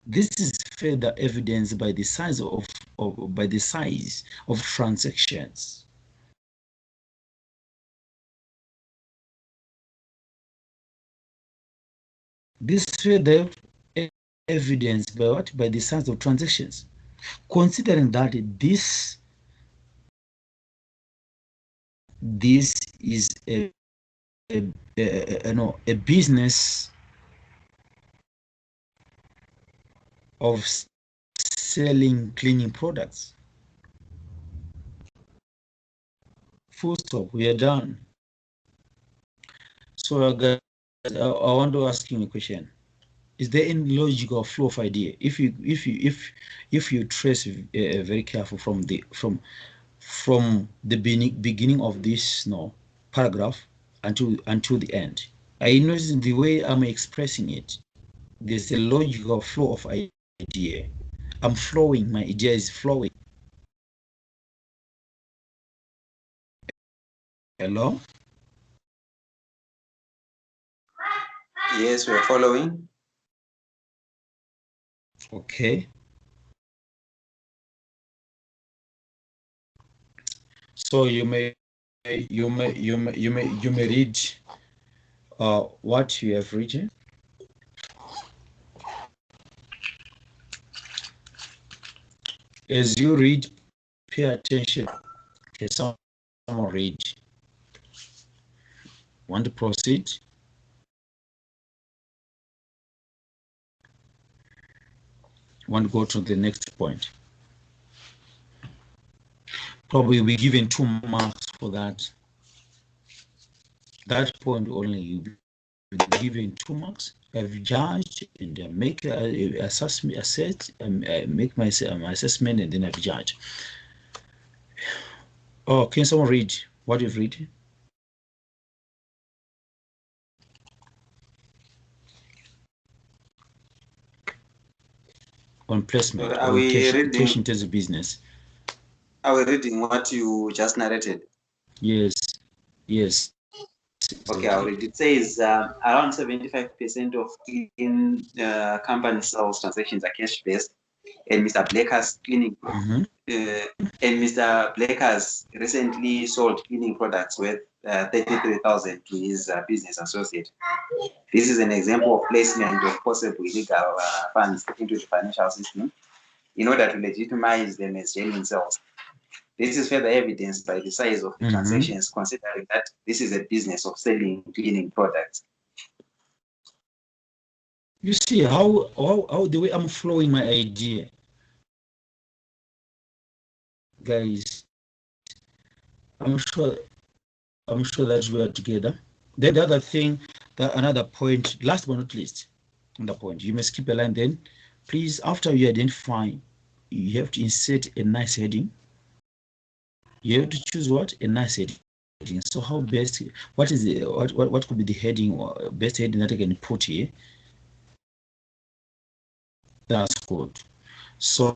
This is further evidence by the size of transactions. This further evidence by what? By the size of transactions. Considering that this is a business of selling cleaning products. Full stop. We are done. So, guys, I want to ask you a question. Is there any logical flow of idea if you trace very careful from the beginning of this paragraph until the end? I notice the way I'm expressing it, there's a logical flow of idea. I'm flowing, my idea is flowing. Hello? Yes, we are following. Okay. So you may read what you have written. As you read, pay attention. Okay, someone read. Want to proceed? Want to go to the next point? Probably we're given 2 marks for that. That point only, you'll be given 2 marks. I've judged and make make my assessment, and then I've judged. Oh, can someone read what you've read? On placement, Are we reading? Cash intensive business. Are we reading what you just narrated? Yes, yes. Okay, I'll read. It says around 75% of cleaning company sales transactions are cash based, and Mr. Blakers cleaning and Mr. Blakers recently sold cleaning products worth 33,000 to his business associate. This is an example of placement of possible illegal funds into the financial system in order to legitimize them as genuine sales. This is further evidenced by the size of the transactions, considering that this is a business of selling cleaning products. You see how the way I'm flowing my idea, guys. I'm sure that we are together. Then the other thing, another point, last but not least, another point, you may skip a line. Then, please, after you identify, you have to insert a nice heading. You have to choose what? A nice heading. So how best, what is the, what could be the heading or best heading that I can put here? That's good. So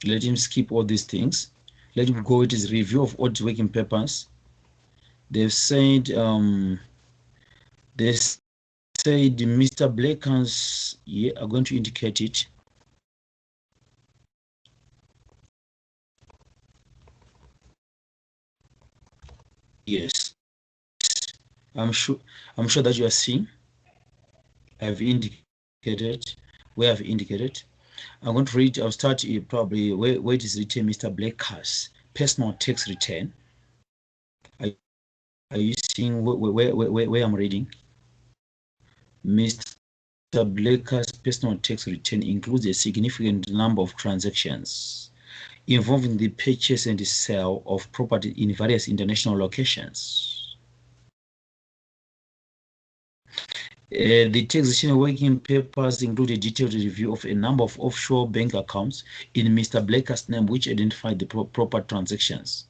let him skip all these things. Let him go. It is review of audit working papers. They've said Mr. Blakers are going to indicate it. Yes, I'm sure that you are seeing. I've indicated where I've indicated. I'm going to read. I'll start probably where it is written, Mr. Blakers personal tax return. Are you seeing where I'm reading? Mr. Blakers personal tax return includes a significant number of transactions involving the purchase and the sale of property in various international locations. The taxation working papers include a detailed review of a number of offshore bank accounts in Mr. Blakers' name, which identify the proper transactions.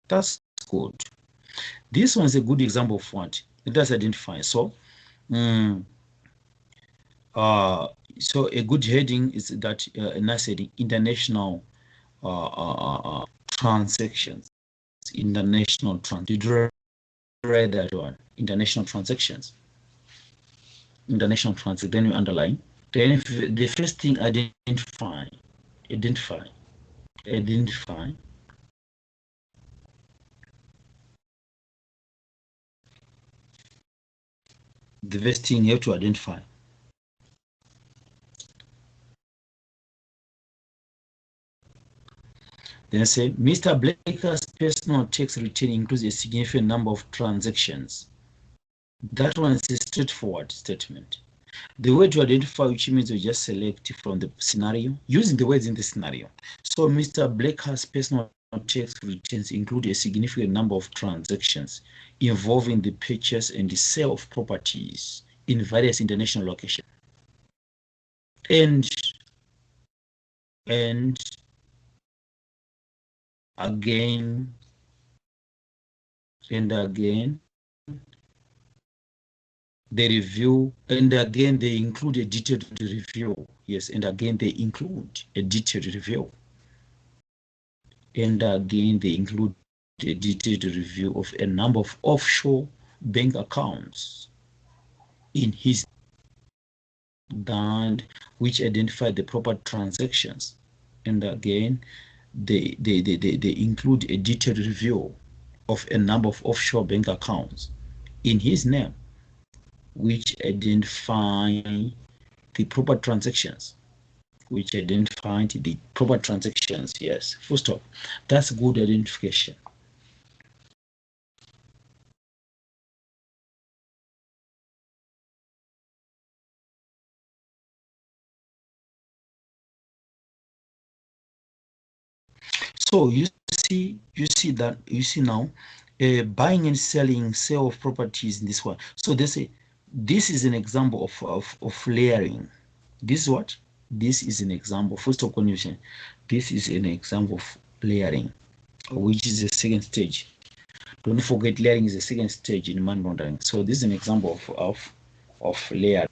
That's good. This one is a good example of what it does identify. So, so a good heading is that a nice heading: international transactions. International trans. Did you read that one? International transactions. International transaction. Then you underline. Then the first thing, identify. The first thing you have to identify. Then say, Mr. Blakers' personal tax return includes a significant number of transactions. That one is a straightforward statement. The way to identify, which means you just select from the scenario, using the words in the scenario. So Mr. Blakers' personal tax returns include a significant number of transactions involving the purchase and the sale of properties in various international locations. And again, they review, and again they include a detailed review. Yes, and again they include a detailed review. And again they include a detailed review of a number of offshore bank accounts in his band, which identify the proper transactions. And again, they include a detailed review of a number of offshore bank accounts in his name, which identify the proper transactions. Yes, full stop. That's good identification. So you see now, buying and selling, sale of properties in this one. So they say this is an example of layering. This is what? This is an example. First of confusion. This is an example of layering, which is the second stage. Don't forget, layering is the second stage in money laundering. So this is an example of layering.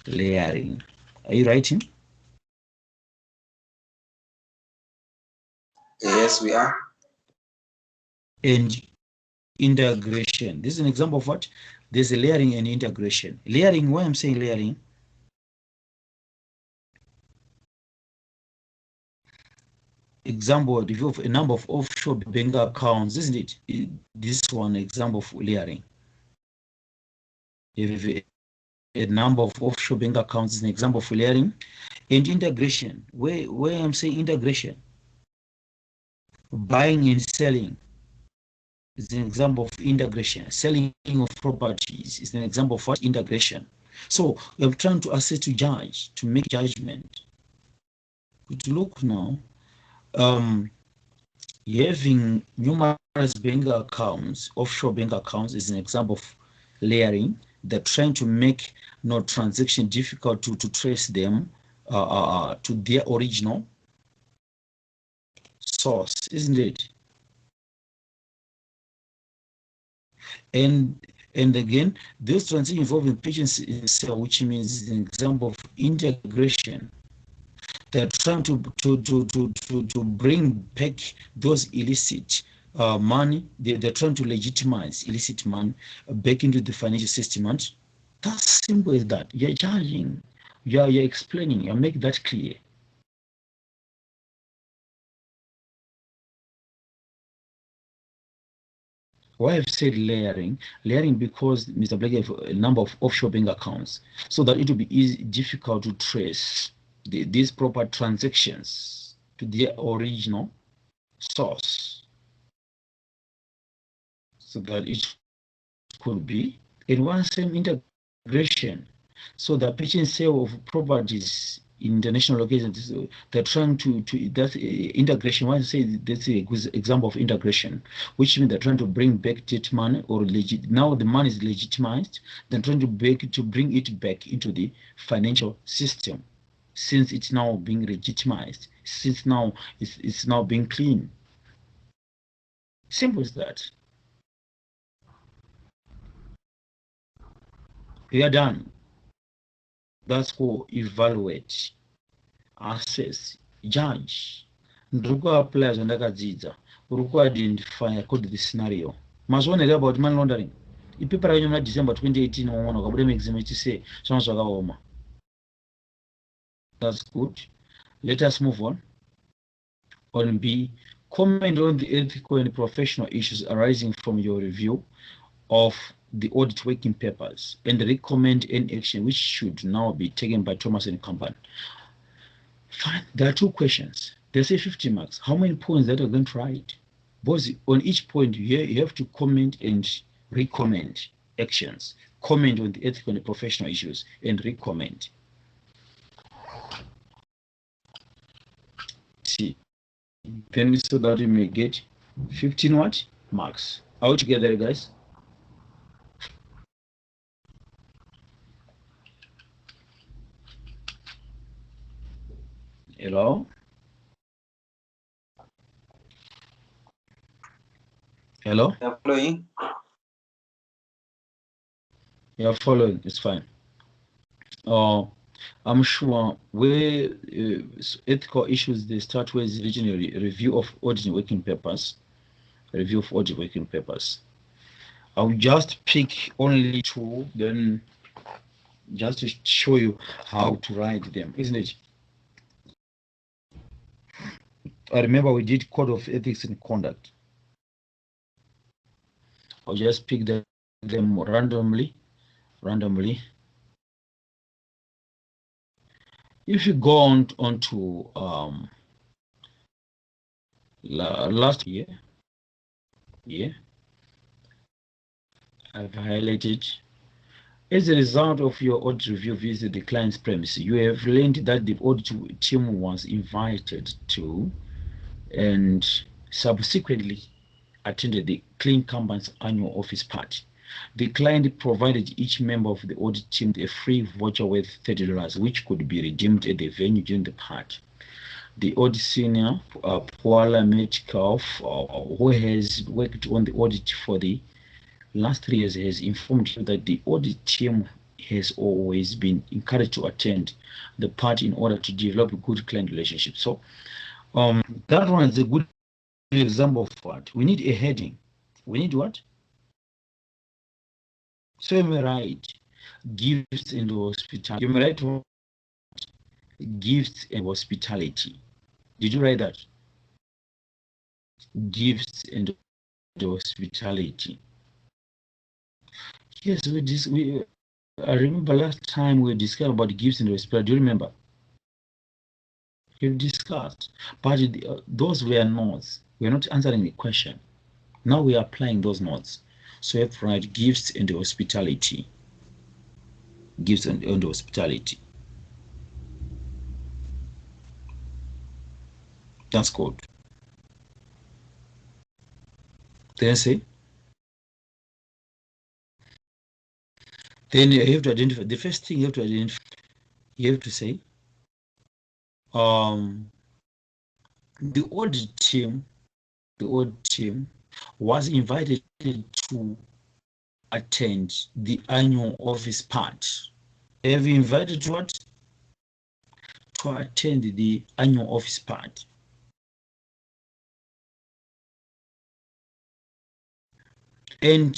Layering. Are you writing? Yes, we are. And integration. This is an example of what? There's a layering and integration. Layering, why I'm saying layering? Example, review of a number of offshore bank accounts, isn't it? This one example of layering. If a number of offshore bank accounts is an example of layering. And integration, where I'm saying integration, buying and selling is an example of integration. Selling of properties is an example of what? Integration. So I'm trying to assess, to judge, to make judgment. To look now, having numerous bank accounts, offshore bank accounts, is an example of layering. They're trying to make no transaction difficult to trace them to their original source, isn't it? And again, those transactions involving patients in cell, which means an example of integration. They're trying to bring back those illicit money. They're trying to legitimize illicit money back into the financial system. And that's simple as that. You're charging, you're explaining, you make that clear. Why I've said layering because Mr. Blake have a number of offshore bank accounts, so that it will be difficult to trace these proper transactions to their original source, so that it could be in one same integration. So the patient sale of properties in international locations, they're trying to that's integration. Why I say that's a good example of integration, which means they're trying to bring back that money, or now the money is legitimized. They're trying to bring it back into the financial system, since it's now being legitimized, since now it's now being clean. Simple as that. We are done. That's called evaluate, assess, judge. Ndiri kuapply zvandakadzidza, uri kuidentify according to the scenario. Mazvionera about money laundering. Ipepa rakanyorwa muna December 2018 waona ukabuda maximum ichise zvanga zvakaoma. That's good. Let us move on. On B, comment on the ethical and professional issues arising from your review of the audit working papers, and recommend any action which should now be taken by Thomas and Company. Fine. There are two questions. They say 50 marks. How many points that are going to write? Because on each point you have to comment and recommend actions. Comment on the ethical and professional issues and recommend. See, then so that you may get 15 what? Marks. Are we together, guys? Hello? Hello? You're following? You're following, it's fine. I'm sure where ethical issues they start with originally review of audit working papers. Review of audit working papers. I'll just pick only two, then just to show you how to write them, isn't it? I remember we did Code of Ethics and Conduct. I'll just pick them randomly. If you go on to last year, I've highlighted. As a result of your audit review visit the client's premise, you have learned that the audit team was invited to, and subsequently attended the clean company's annual office party. The client provided each member of the audit team a free voucher worth $30, which could be redeemed at the venue during the party. The audit senior, Paula Metcalf, who has worked on the audit for the last 3 years, has informed you that the audit team has always been encouraged to attend the party in order to develop a good client relationship. So that one is a good example of what we need. A heading. We need what? So you may write gifts and hospitality. You may write what? Gifts and hospitality. Did you write that? Gifts and hospitality. Yes, I remember last time we discussed about gifts and hospitality. Do you remember? We've discussed, but those were notes. We're not answering the question. Now we are applying those notes. So you have to write gifts and hospitality. Gifts and hospitality. That's good. Then say. Then you have to identify. The first thing you have to identify. You have to say. The audit team was invited to attend the annual office party. Have you invited to what? To attend the annual office party. And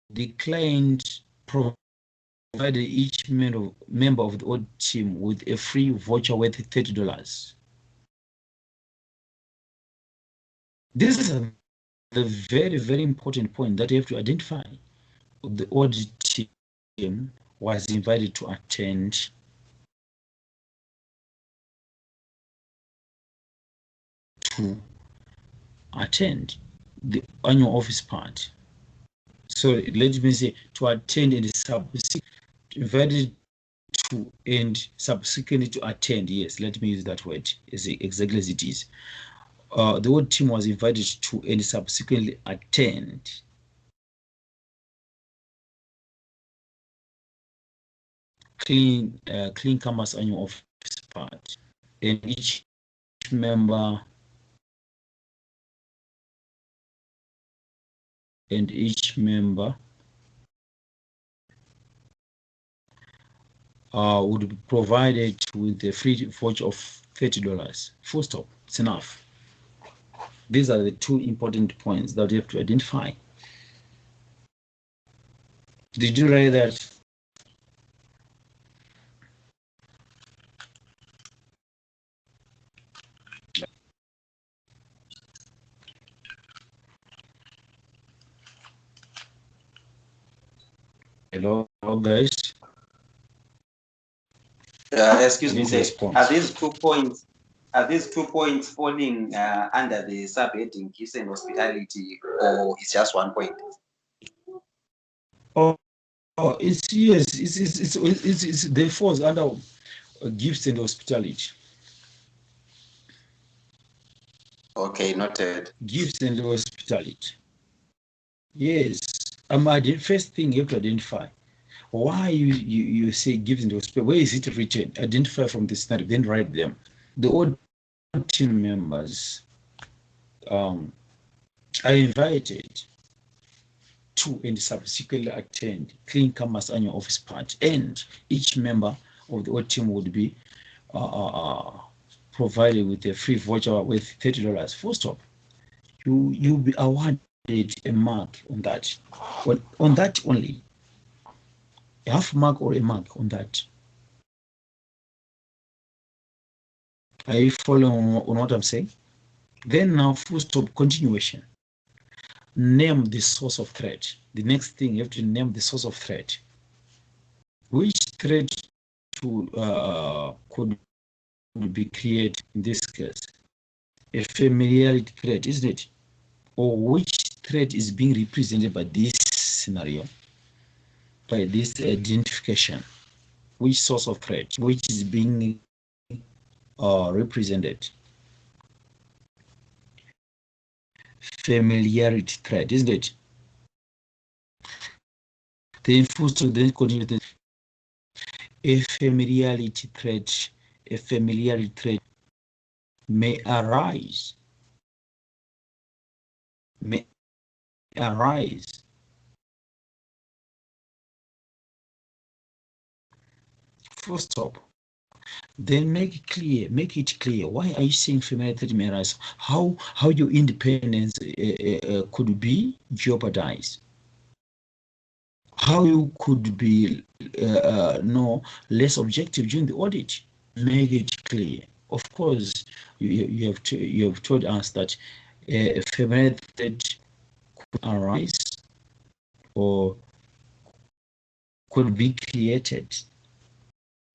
the client provided each member of the audit team with a free voucher worth $30. This is the very, very important point that you have to identify. The audit team was invited to attend the annual office party. So let me say to attend and invited to and subsequently to attend. Yes, let me use that word exactly as it is. The whole team was invited to and subsequently attend clean campus annual office party, and each member would be provided with a free voucher of $30. Full stop. It's enough. These are the two important points that you have to identify. Did you write that? Hello, guys. Excuse me, sir. Are these 2 points? Are these 2 points falling under the subheading gifts and hospitality, or it's just 1 point? Oh, it's yes. It's they falls under gifts and hospitality. Okay, noted. Gifts and hospitality. Yes. First thing you have to identify why you say gifts and hospitality. Where is it written? Identify from the scenario, then write them. The audit team members are invited to and subsequently attend Clean Campus annual office party, and each member of the audit team would be provided with a free voucher with $30. Full stop. You'll be awarded a mark on that. On that only. A half mark or a mark on that. Are you following on what I'm saying? Then now, full stop, continuation. Name the source of threat. The next thing, you have to name the source of threat. Which threat could be created in this case? A familiarity threat, isn't it? Or which threat is being represented by this scenario, by this identification? Which source of threat, which is being represented? familiarity threat, isn't it? Then first, then continue. A familiarity threat may arise full stop. Then make it clear why are you saying familiarity may arise, how your independence could be jeopardized, how you could be no less objective during the audit. Make it clear. Of course, you have told us that familiarity could arise or could be created.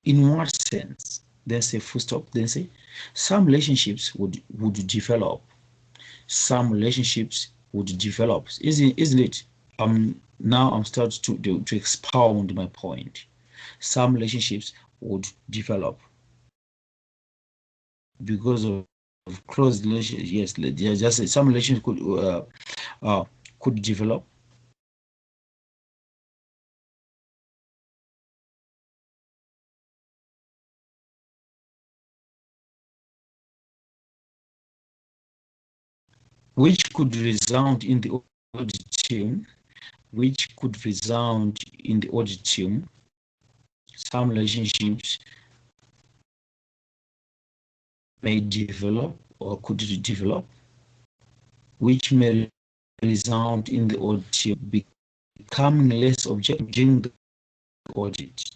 In what sense? Then say full stop. Then say some relationships would develop. Some relationships would develop. Isn't it? Now I'm starting to expound my point. Some relationships would develop because of close relationships. Yes, just some relationships could develop. Which could resound in the audit team, some relationships may develop or could develop, which may resound in the audit team becoming less objective during the audit,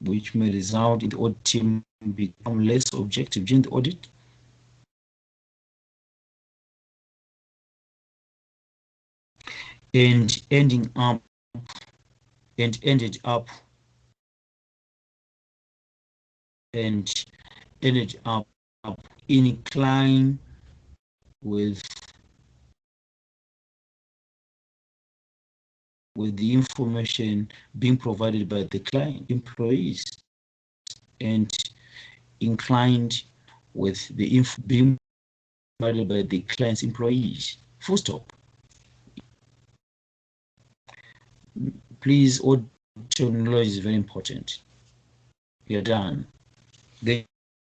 which may result in the audit team become less objective during the audit. And ended up inclined with the information being provided by the client employees, and inclined with the info being provided by the client's employees. Full stop. Please, all terminology is very important. We are done. Then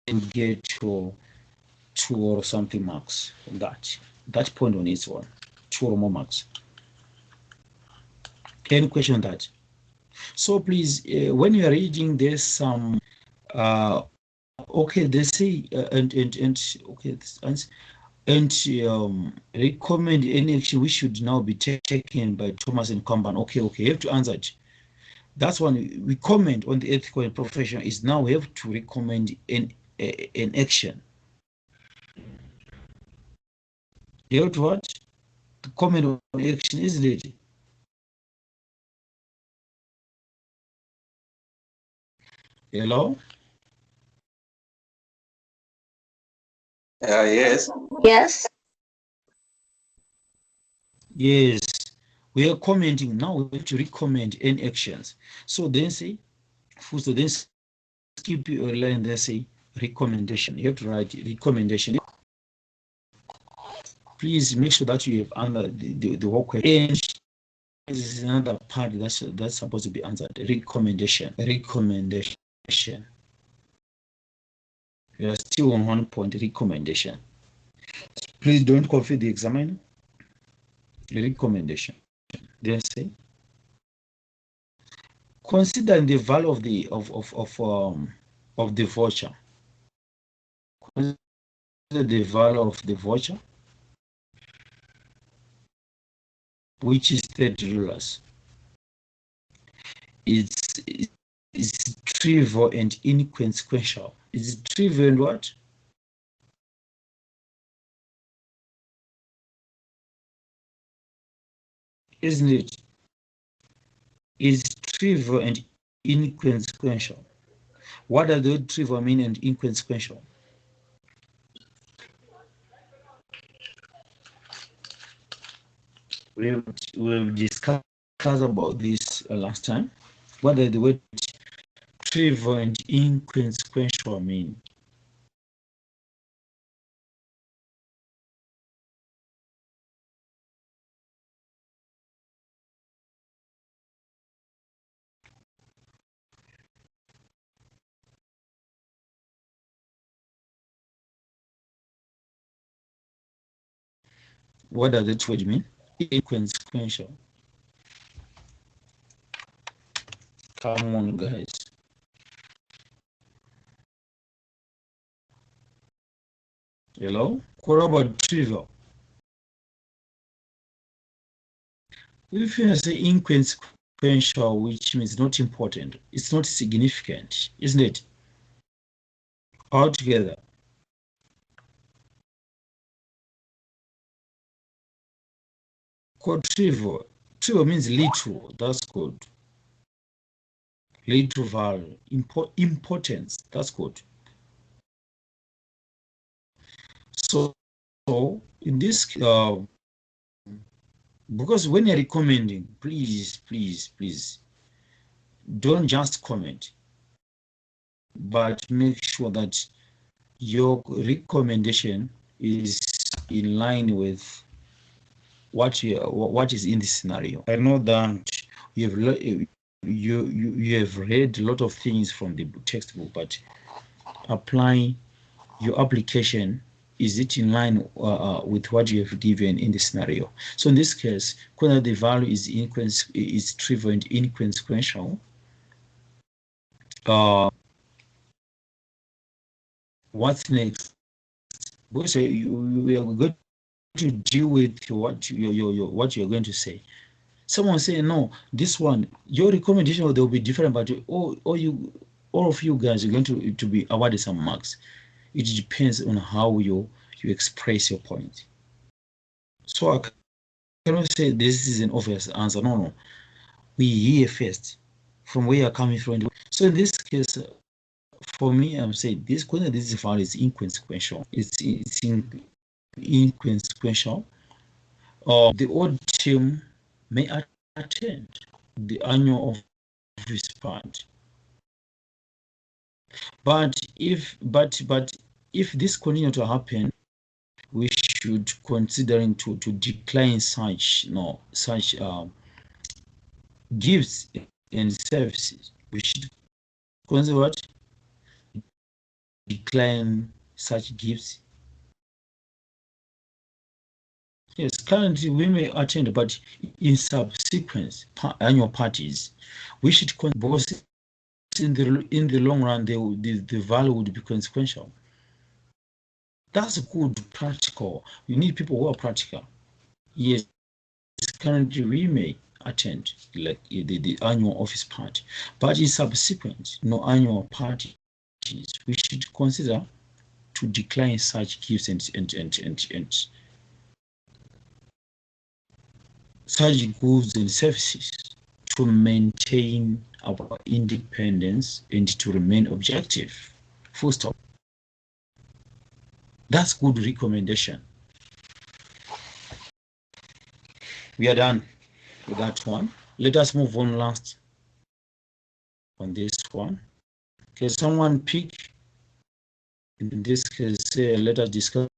you get your 2 or something marks on that point on its own, 2 or more marks. Any question on that? So please, when you are reading, there's some okay, they say okay, and recommend any action which should now be taken by Thomas and Company. Okay, you have to answer it. That's one we comment on the ethical and professional is now we have to recommend an action. You have to what? To comment on action, isn't it? Hello? Yes. Yes. Yes. We are commenting now. We have to recommend any actions. So then say, first, then skip your line. Then say recommendation. You have to write recommendation. Please make sure that you have answered the whole question. And this is another part that's supposed to be answered. Recommendation. You are still on 1 point. Recommendation. Please don't confuse the examiner. Recommendation. Then say, consider the value of the voucher. Consider the value of the voucher, which is $30. It's trivial and inconsequential. It's trivial and what? Isn't it? It's trivial and inconsequential. What does the word trivial mean and inconsequential? We've discussed about this last time. What does the word trivial and inconsequential mean? What does that word mean? Inconsequential. Come on, guys. Hello? What about trivial? If you say inconsequential, which means not important, it's not significant, isn't it? Altogether. Called trivial. Trivial means little. That's good. Little value. Importance. That's good. So in this, because when you're recommending, please, don't just comment, but make sure that your recommendation is in line with what is in this scenario. I know that you have read a lot of things from the textbook, but applying your application, is it in line with what you have given in the scenario? So in this case, whether the value is trivial and inconsequential, what's next? Because we are going to deal with what you're going to say. Someone say, no, this one, your recommendation will be different, but all of you guys are going to be awarded some marks. It depends on how you express your point. So I cannot say this is an obvious answer. No. We hear first from where you're coming from. So in this case, for me, I'm saying this value is inconsequential. It's inconsequential. The odd team may attend the annual office part. But if this continues to happen, we should considering to decline such gifts and services. We should consider what? Decline such gifts. Yes, currently we may attend, but in subsequent annual parties, we should consider in the long run the value would be consequential. That's good, practical. You need people who are practical. Yes, currently we may attend like the annual office party, but in subsequent annual parties, we should consider to decline such gifts and such goods and services to maintain our independence and to remain objective. Full stop. That's good recommendation. We are done with that one. Let us move on last on this one. Can someone pick? In this case, let us discuss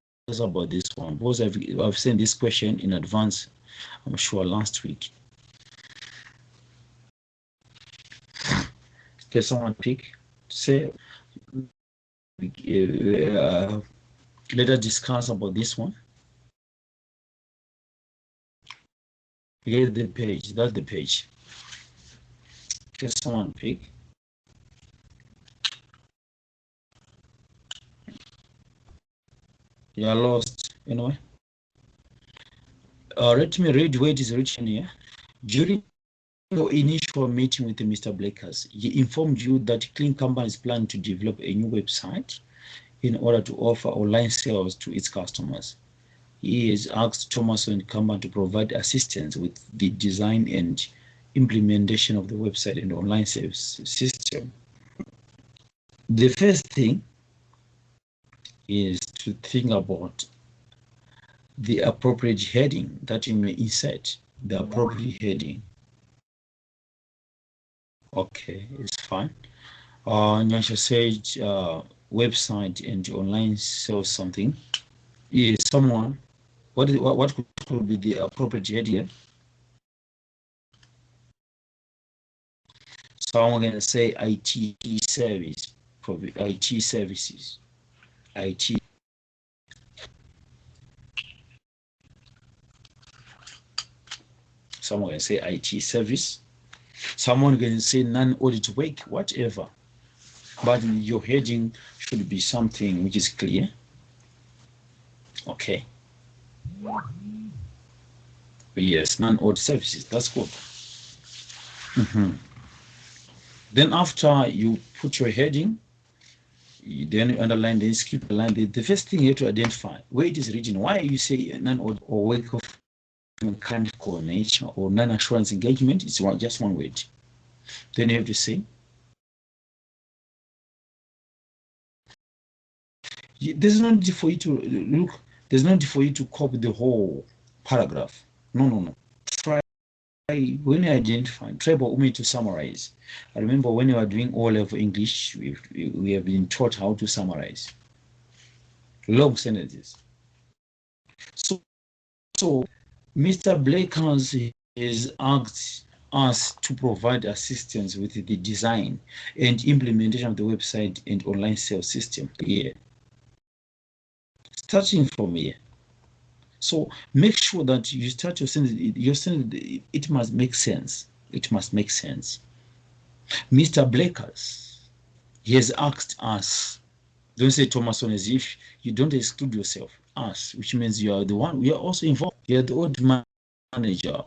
about this one, because I've sent this question in advance, I'm sure, last week. Can someone pick? Say, let us discuss about this one. Here's the page. That's the page. Can someone pick? You are lost anyway. Let me read what is written here. During your initial meeting with Mr. Blakers, he informed you that Clean Company is planning to develop a new website in order to offer online sales to its customers. He has asked Thomas and Company to provide assistance with the design and implementation of the website and online sales system. The first thing is to think about the appropriate heading that you may insert. The appropriate heading. Okay, it's fine. Nyasha said website and online sales something. Is someone what could be the appropriate heading? So I'm going to say IT service, IT services, IT. Someone can say IT service. Someone can say non-audit work, whatever. But your heading should be something which is clear. Okay. Yes, non-audit services. That's good. Then after you put your heading, then you underline, then skip the line. The first thing you have to identify where it is written. Why you say non-audit or work of mechanical nature or non-assurance engagement? It's just one word. Then you have to say, there's no need for you to look. There's no need for you to copy the whole paragraph. No. Try when you identify. Try by only to summarize. I remember when you are doing O-level English, we have been taught how to summarize long sentences. So Mr. Blake has asked us to provide assistance with the design and implementation of the website and online sales system here. Starting from here. So make sure that you start your sentence, it must make sense. It must make sense. Mr. Blakers, he has asked us. Don't say Thomason as if you don't exclude yourself. Us, which means you are the one. We are also involved. You are the audit manager.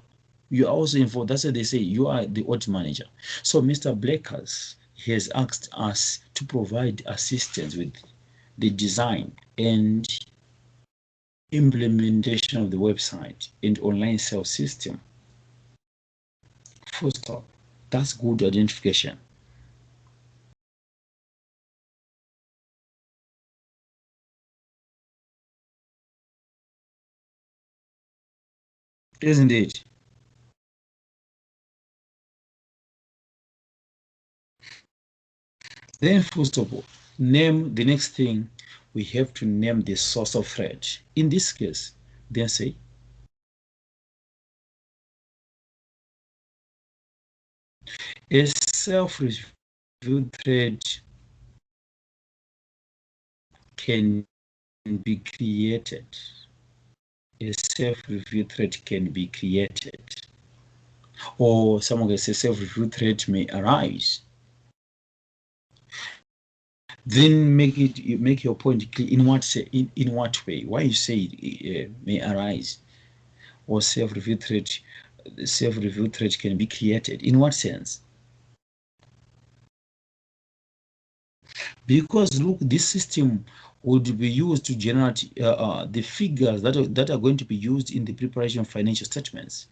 You are also involved. That's what they say. You are the audit manager. So Mr. Blakers, he has asked us to provide assistance with the design and implementation of the website and online sales system. Full stop. That's good identification. Isn't it? Then full stop. Name the next thing. We have to name the source of threat. In this case, then say a self-revealed threat can be created. A self-revealed threat can be created. Or someone can say self-revealed threat may arise. Then make your point clear. In what way? Why you say it may arise, or self-revealed threat can be created? In what sense? Because look, this system would be used to generate the figures that are going to be used in the preparation of financial statements.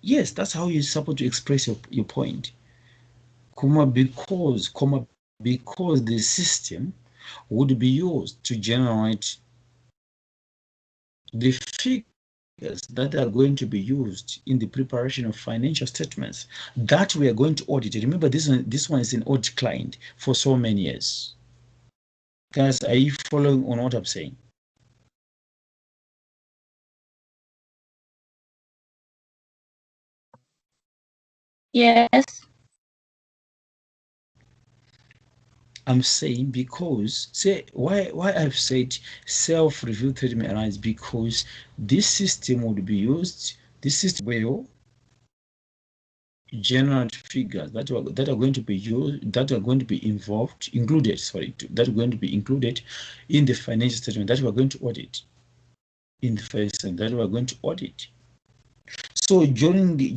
Yes, that's how you're supposed to express your point. Because the system would be used to generate the figures that are going to be used in the preparation of financial statements that we are going to audit. Remember, this one is an audit client for so many years. Guys, are you following on what I'm saying? Yes. I'm saying because why I've said self-revealed threat may arise, because this system would be used. This system will generate figures that are going to be used, that are going to be included in the financial statement that we are going to audit. In the financial statement that we are going to audit. So during the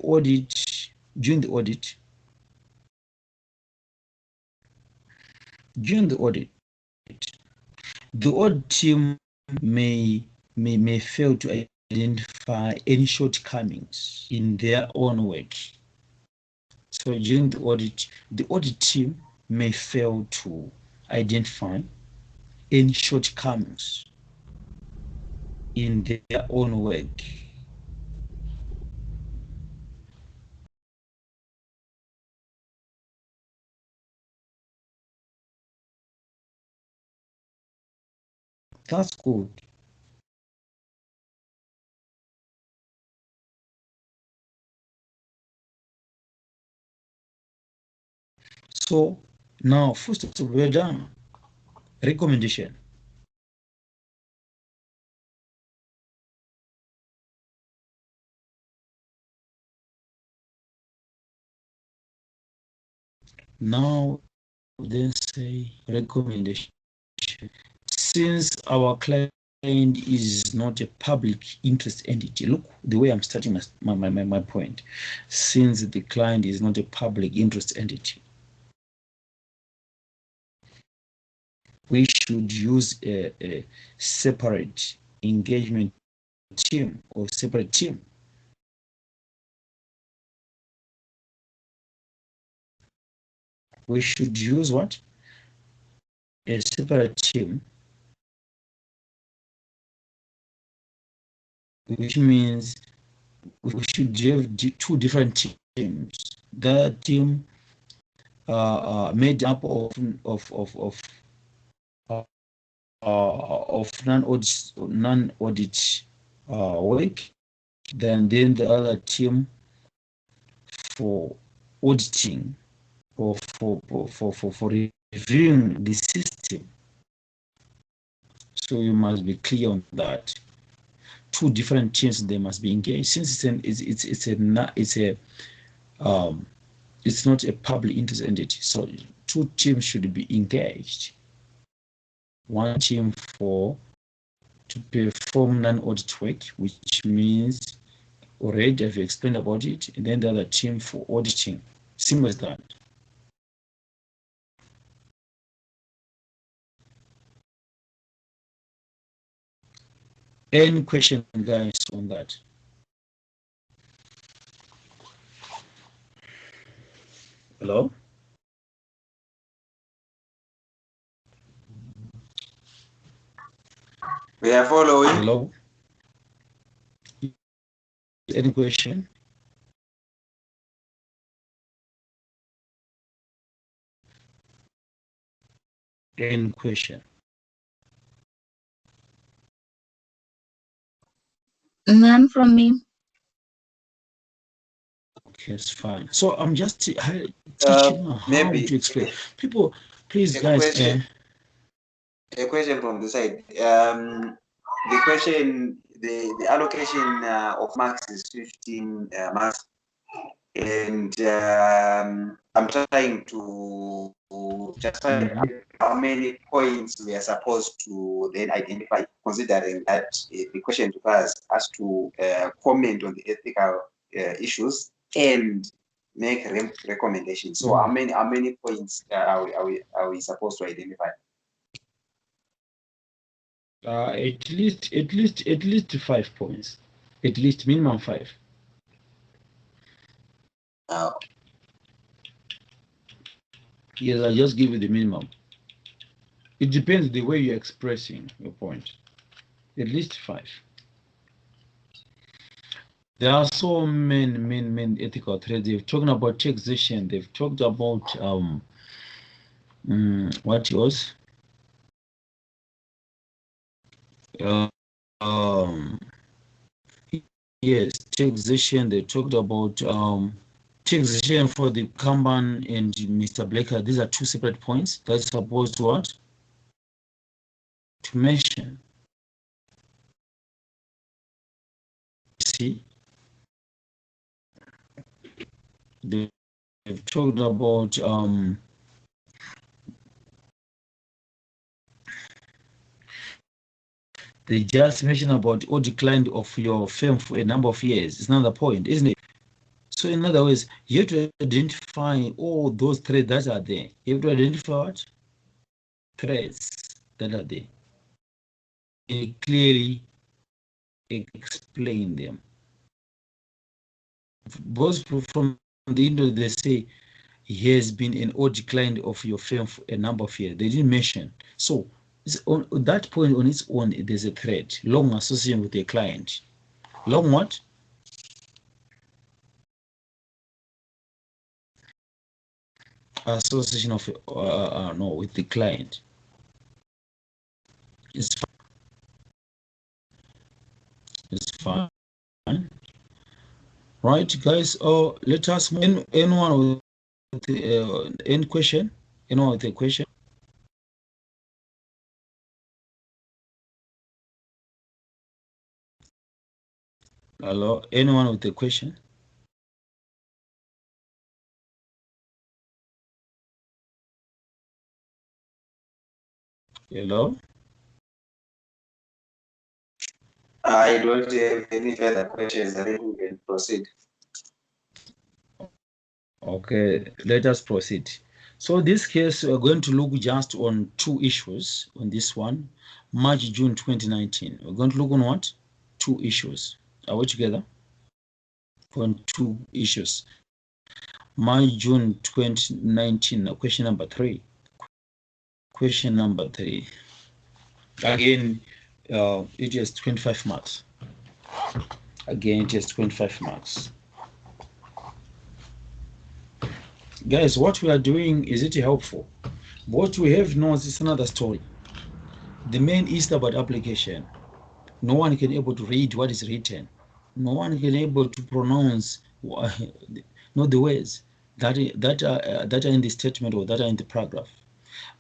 audit, the audit team may fail to identify any shortcomings in their own work. So during the audit team may fail to identify any shortcomings in their own work. That's good. So now, first of all, we're done. Recommendation. Now, then say recommendation. Since our client is not a public interest entity, look the way I'm starting my point. Since the client is not a public interest entity, we should use a separate engagement team or separate team. We should use what? A separate team, which means we should have two different teams. That team made up of non-audit work. Then the other team for auditing or for reviewing the system. So you must be clear on that. Two different teams, they must be engaged. Since it's not a public interest entity, so two teams should be engaged. One team to perform non-audit work, which means already I've explained about it, and then the other team for auditing. Simple as that. Any question, guys, on that? Hello? We are following. Hello? Any question? Any question? None from me. Okay, it's fine. So I'm just teaching how maybe to explain. People, please, a guys. Question. A question from the side. The question, the allocation of marks is 15 marks, and I'm trying to just find out how many points we are supposed to then identify, considering that the question to us has to comment on the ethical issues and make recommendations. So how many points are we supposed to identify? At least 5 points. At least minimum 5. Yes, I'll just give you the minimum. It depends the way you're expressing your point. At least 5. There are so many ethical threats. They've talked about taxation. They've talked about what else? Yes, taxation. They talked about taxation for the Kanban and Mr. Blaker. These are two separate points that's supposed to what? To mention. See? They've talked about they just mentioned about or declined of your firm for a number of years. It's another point, isn't it? So in other words, you have to identify all those threats that are there. You have to identify what? Threats that are there. And clearly explain them. Both from the end, they say he has been an or declined of your firm for a number of years. They didn't mention. So on that point on its own, there's a threat, long association with a client. Long what? Association of no with the client. It's fine. It's fine. Right, guys. Oh, let us move. Anyone with the, any question? Anyone with a question? Hello, anyone with a question? Hello? I don't have any further questions. I think we can proceed. Okay, let us proceed. So this case, we're going to look just on two issues on this one, March, June 2019. We're going to look on what? Two issues. Are we together? On two issues. March, June 2019, question number 3. Question number 3. Again, it is 25 marks. Again, it is 25 marks. Guys, what we are doing, is it helpful? What we have now is another story. The main is about application. No one can able to read what is written. No one can able to pronounce not the words that are in the statement or that are in the paragraph.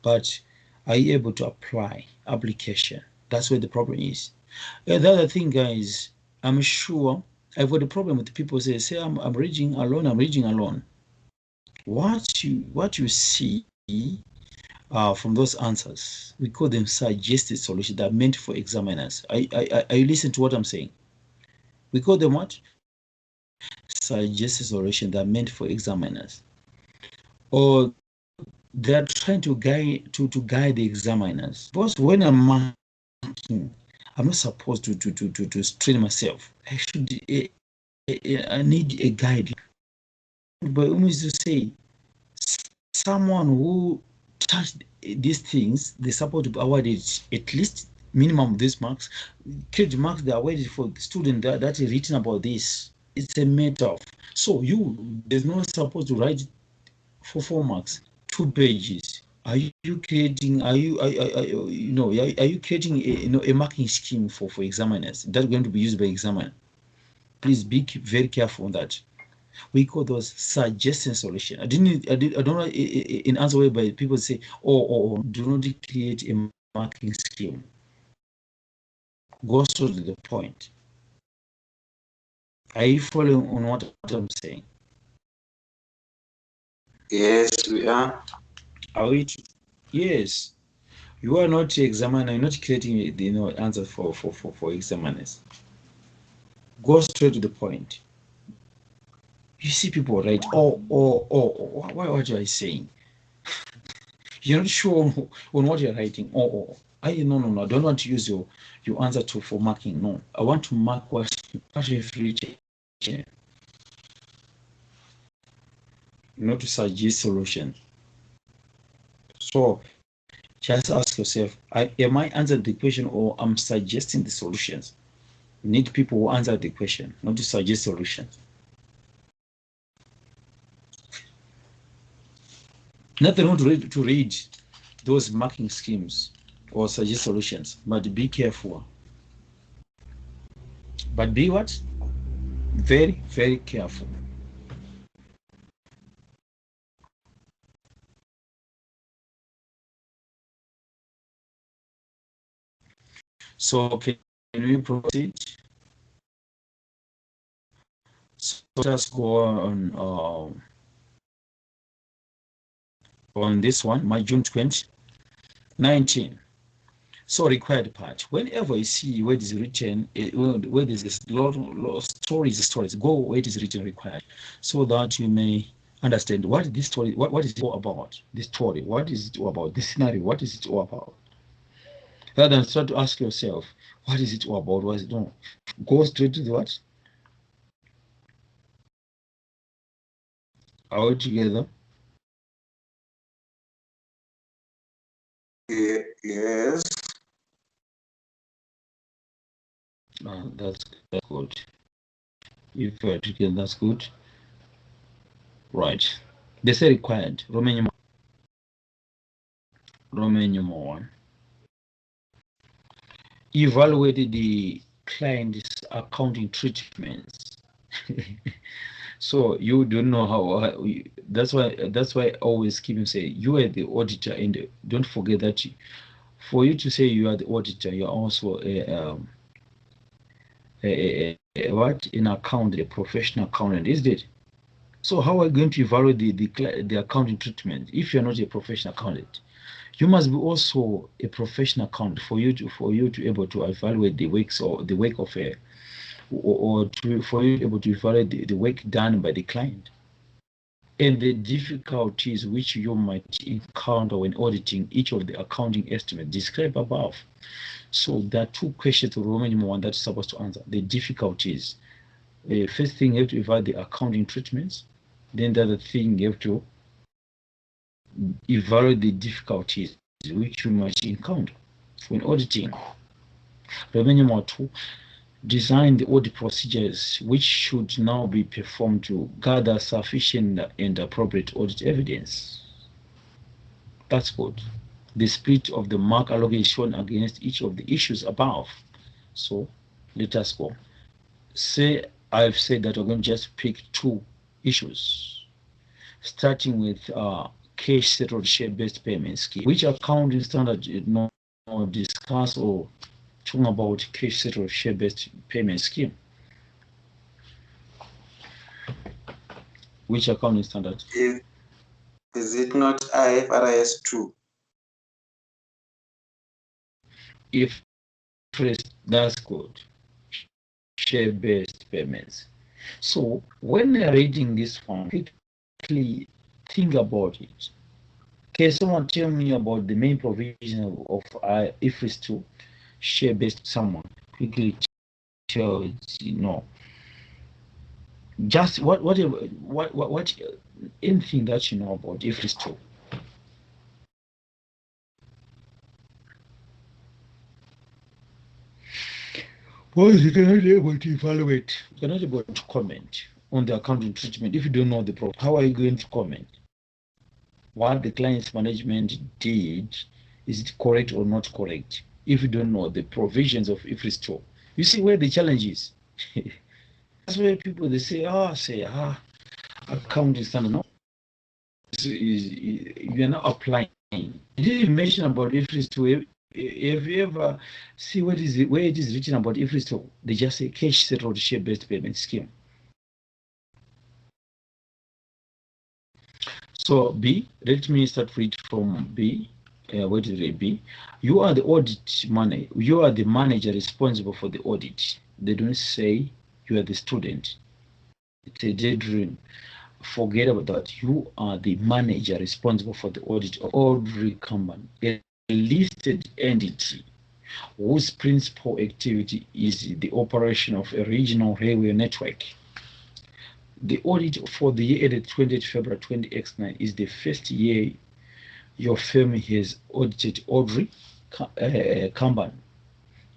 But are you able to apply application? That's where the problem is. And the other thing, guys, I'm sure I've got a problem with people say I'm reading alone. What you see from those answers, we call them suggested solutions that are meant for examiners. Are you listening to what I'm saying? We call them what? Suggested solutions that are meant for examiners. Or they're trying to guide the examiners. Because when I'm marking, I'm not supposed to strain myself. I need a guide. But we used to say someone who touched these things, they're supposed to be awarded at least minimum of these marks. Credit marks they are awarded for the student that is written about this. It's a matter of, so there's no supposed to write for 4 marks, 2 pages. Are you creating a marking scheme for examiners that's going to be used by examiner? Please be very careful on that. We call those suggestion solution. I don't know in answer way by people say, oh, do not create a marking scheme. Go straight to the point. Are you following on what I'm saying? Yes, we are. Are we? Yes. You are not examiner. You're not creating the answer for examiners. Go straight to the point. You see people write, what are you saying? You're not sure on what you're writing. No, I don't want to use your answer for marking. No, I want to mark what you've written. Not to suggest solution. So just ask yourself, am I answering the question or I'm suggesting the solutions? You need people who answer the question, not to suggest solutions. Nothing wrong to read those marking schemes or suggest solutions, but be careful. But be what? Very, very careful. So can we proceed? So let us go on this one, my June 2019. So required part. Whenever you see where it is written, where there's a lot of stories, go where it is written required, so that you may understand what this story, what is it all about? This story, what is it all about? This scenario, what is it all about? Rather than start to ask yourself, what is it all about? What is it all? Go straight to the what? Are we together? Yes. That's good. If you're together, that's good. Right. They say required. Roman numeral 1. Evaluate the client's accounting treatments. So you don't know how. That's why I always keep say you are the auditor, and don't forget that for you to say you are the auditor, you are also an accountant, a professional accountant, is it? So how are you going to evaluate the accounting treatment if you're not a professional accountant? You must be also a professional accountant for you to able to evaluate the works or the work of a for you able to evaluate the work done by the client and the difficulties which you might encounter when auditing each of the accounting estimates described above. So there are two questions to Roman numeral 1 that's supposed to answer. The difficulties. First thing, you have to evaluate the accounting treatments. Then the other thing, you have to evaluate the difficulties which you might encounter when auditing. Roman numeral 2, design the audit procedures which should now be performed to gather sufficient and appropriate audit evidence. That's good. The split of the mark allocation against each of the issues above. So let us go. Say I've said that we're going to just pick two issues, starting with cash settled share-based payment scheme. Which accounting standard no discuss or talking about cash settled share-based payment scheme? Which accounting standard? Is it not IFRS 2? If that's good. Share-based payments. So when you're reading this one, quickly think about it. Can someone tell me about the main provision of IFRS 2 share-based? Someone quickly tell just what anything that you know about IFRS 2. Well, you cannot be able to evaluate, you cannot be able to comment on the accounting treatment if you don't know the problem. How are you going to comment? What the client's management did, is it correct or not correct? If you don't know the provisions of IFRS 2, you see where the challenge is. That's where people they say accounting standard. No, you are not applying. You didn't mention about IFRS 2. If you ever see where it is written about IFRS 2, they just say cash settled share-based payment scheme. So B, let me start read from B. What is it, B? You are the audit manager. You are the manager responsible for the audit. They don't say you are the student. It's a daydream. Forget about that. You are the manager responsible for the audit of every company, a listed entity whose principal activity is the operation of a regional railway network. The audit for the year ended 20th February 20X9 is the first year your firm has audited every company.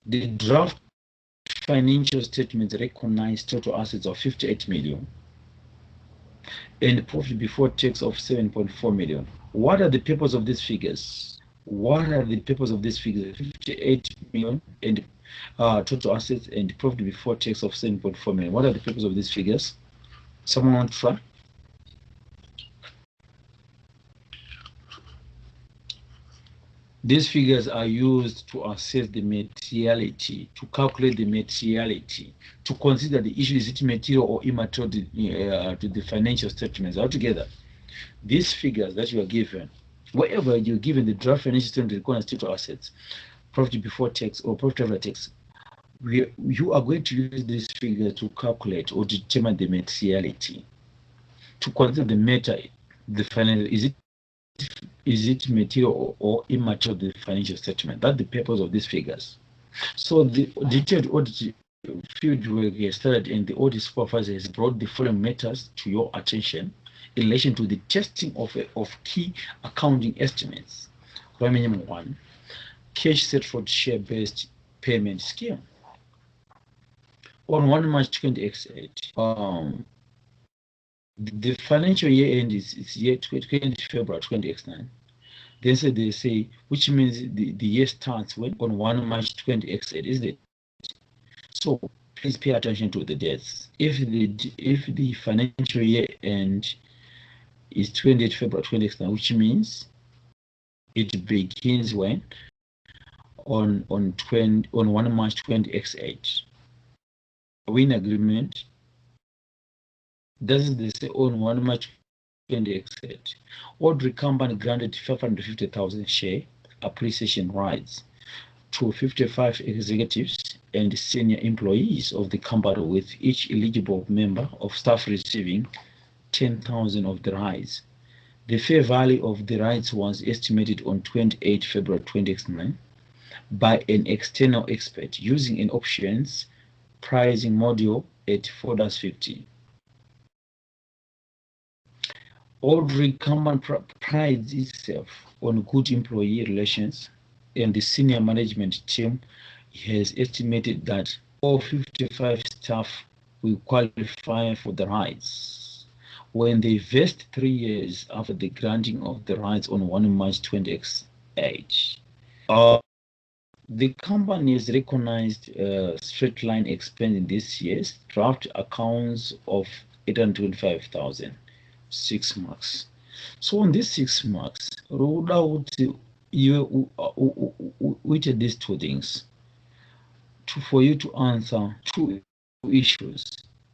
The draft financial statements recognize total assets of 58 million and profit before tax of 7.4 million. What are the purpose of these figures? 58 million and total assets and profit before tax of 7.4 million. What are the purpose of these figures? Someone want to try? These figures are used to assess the materiality, to calculate the materiality, to consider the issue, is it material or immaterial to the financial statements altogether. These figures that you are given, wherever you're given the draft financial statement records total assets, profit before tax or profit after tax, you are going to use this figure to calculate or determine the materiality, to consider the matter, the financial, is it material or immaterial to the financial statement? That's the purpose of these figures. So the detailed audit field work has started, and the audit supervisor has brought the following matters to your attention in relation to the testing of key accounting estimates. Minimum 1, cash settled share-based payment scheme. On 1 March 20X8, the financial year end is year 20 February 20X9. Then they say, which means the year starts when on 1 March 20X8, isn't it? So please pay attention to the dates. If the financial year end is 28 February 20X9, which means it begins when on 1 March 20X8. Are we in agreement? Doesn't they say on 1 March 20x8. Audrey company granted 550,000 share appreciation rights to 55 executives and senior employees of the company, with each eligible member of staff receiving 10,000 of the rights. The fair value of the rights was estimated on 28 February 2009 by an external expert using an options pricing module at $4.50. Audrey company prides itself on good employee relations, and the senior management team has estimated that all 55 staff will qualify for the rights when they vest 3 years after the granting of the rights on 1 March 20x8. The company has recognized straight line expense in this year's draft accounts of 825,000, 6 marks. So on these 6 marks, rule out which of these two things for you to answer 2 issues,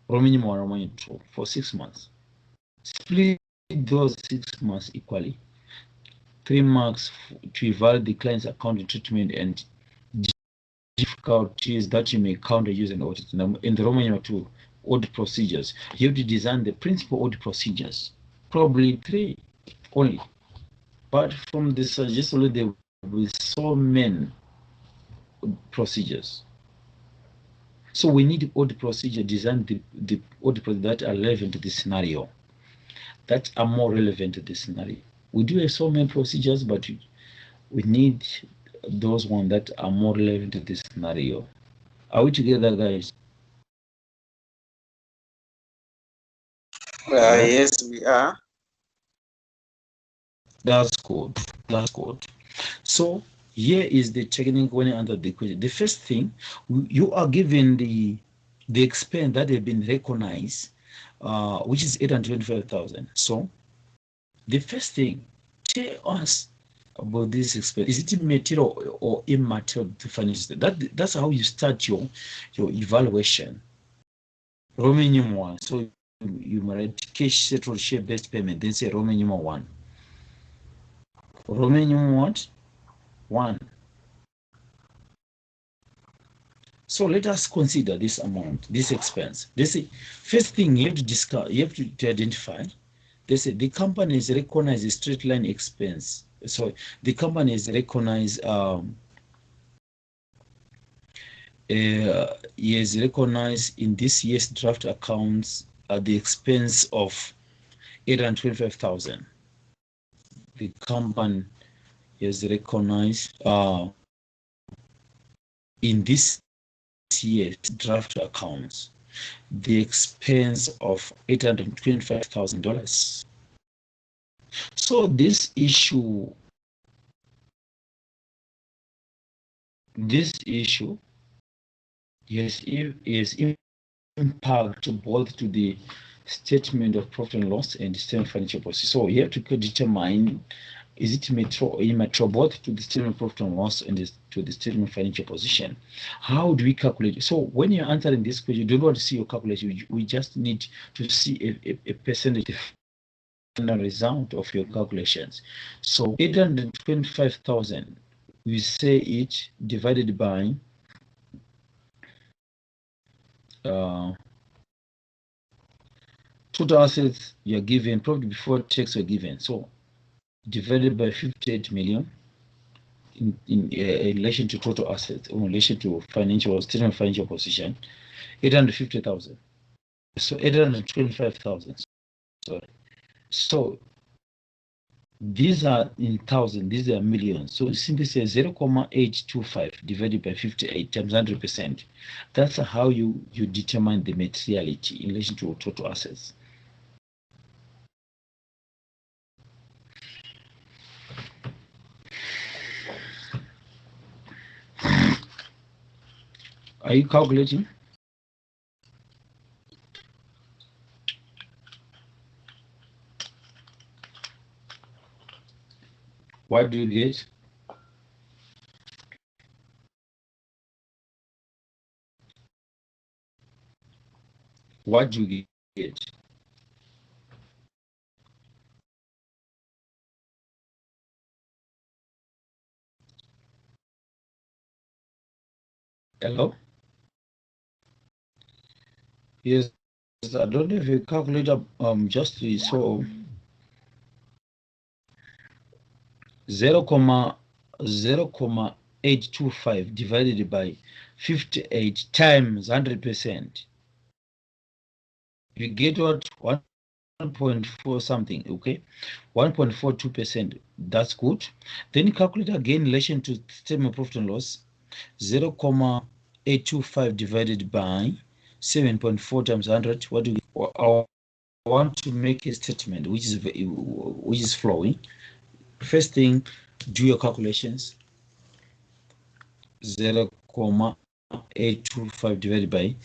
Romanian 1, Romanian 2, for 6 months. Split those 6 months equally. 3 marks to evaluate the client's accounting treatment and difficulties that you may encounter using audit. In the Romanian 2 audit procedures, you have to design the principal audit procedures, probably 3 only. But from the suggestion, there will be so many procedures. So we need audit procedure, design the audit procedure that are relevant to the scenario, that are more relevant to the scenario. We do have so many procedures, but we need those ones that are more relevant to this scenario. Are we together, guys? Yes, we are. That's good. That's good. So here is the technique when you answer the question. The first thing, you are given the expense that have been recognized, which is 825,000. So the first thing, tell us about this expense. Is it material or immaterial to financial? That's how you start your evaluation. Romanian 1. So you write cash settled share based payment, then say Romanian 1. Romanian what? 1. So let us consider this amount, this expense. They say, first thing you have to discuss, you have to identify. They say the company has recognized a straight line expense. So the company has recognized in this year's draft accounts the expense of 825,000. The company has recognized in this year's draft accounts the expense of $825,000. So this issue is impact both to the statement of profit and loss and the statement of financial position. So you have to determine, is it material or immaterial both to the statement of profit and loss and to the statement of financial position? How do we calculate? So when you're answering this question, you don't want to see your calculation. We just need to see a percentage result of your calculations. So 825,000, we say it divided by total assets you are given, probably before tax were given. So divided by 58 million in relation to total assets, in relation to financial statement of financial position, 850,000. So 825,000. Sorry. So these are in thousand, these are millions. So it simply says 0.825 divided by 58 times 100%. That's how you determine the materiality in relation to total assets. Are you calculating? What do you get? What do you get? Hello? Yes, I don't have a calculator, just so 0.825 divided by 58 times 100%. You get what? 1.4 something, okay? 1.42%. That's good. Then calculate again in relation to statement of profit and loss. 0.825 divided by 7.4 times 100. What do we? I want to make a statement which is flowing. First thing, do your calculations. 0.825 divided by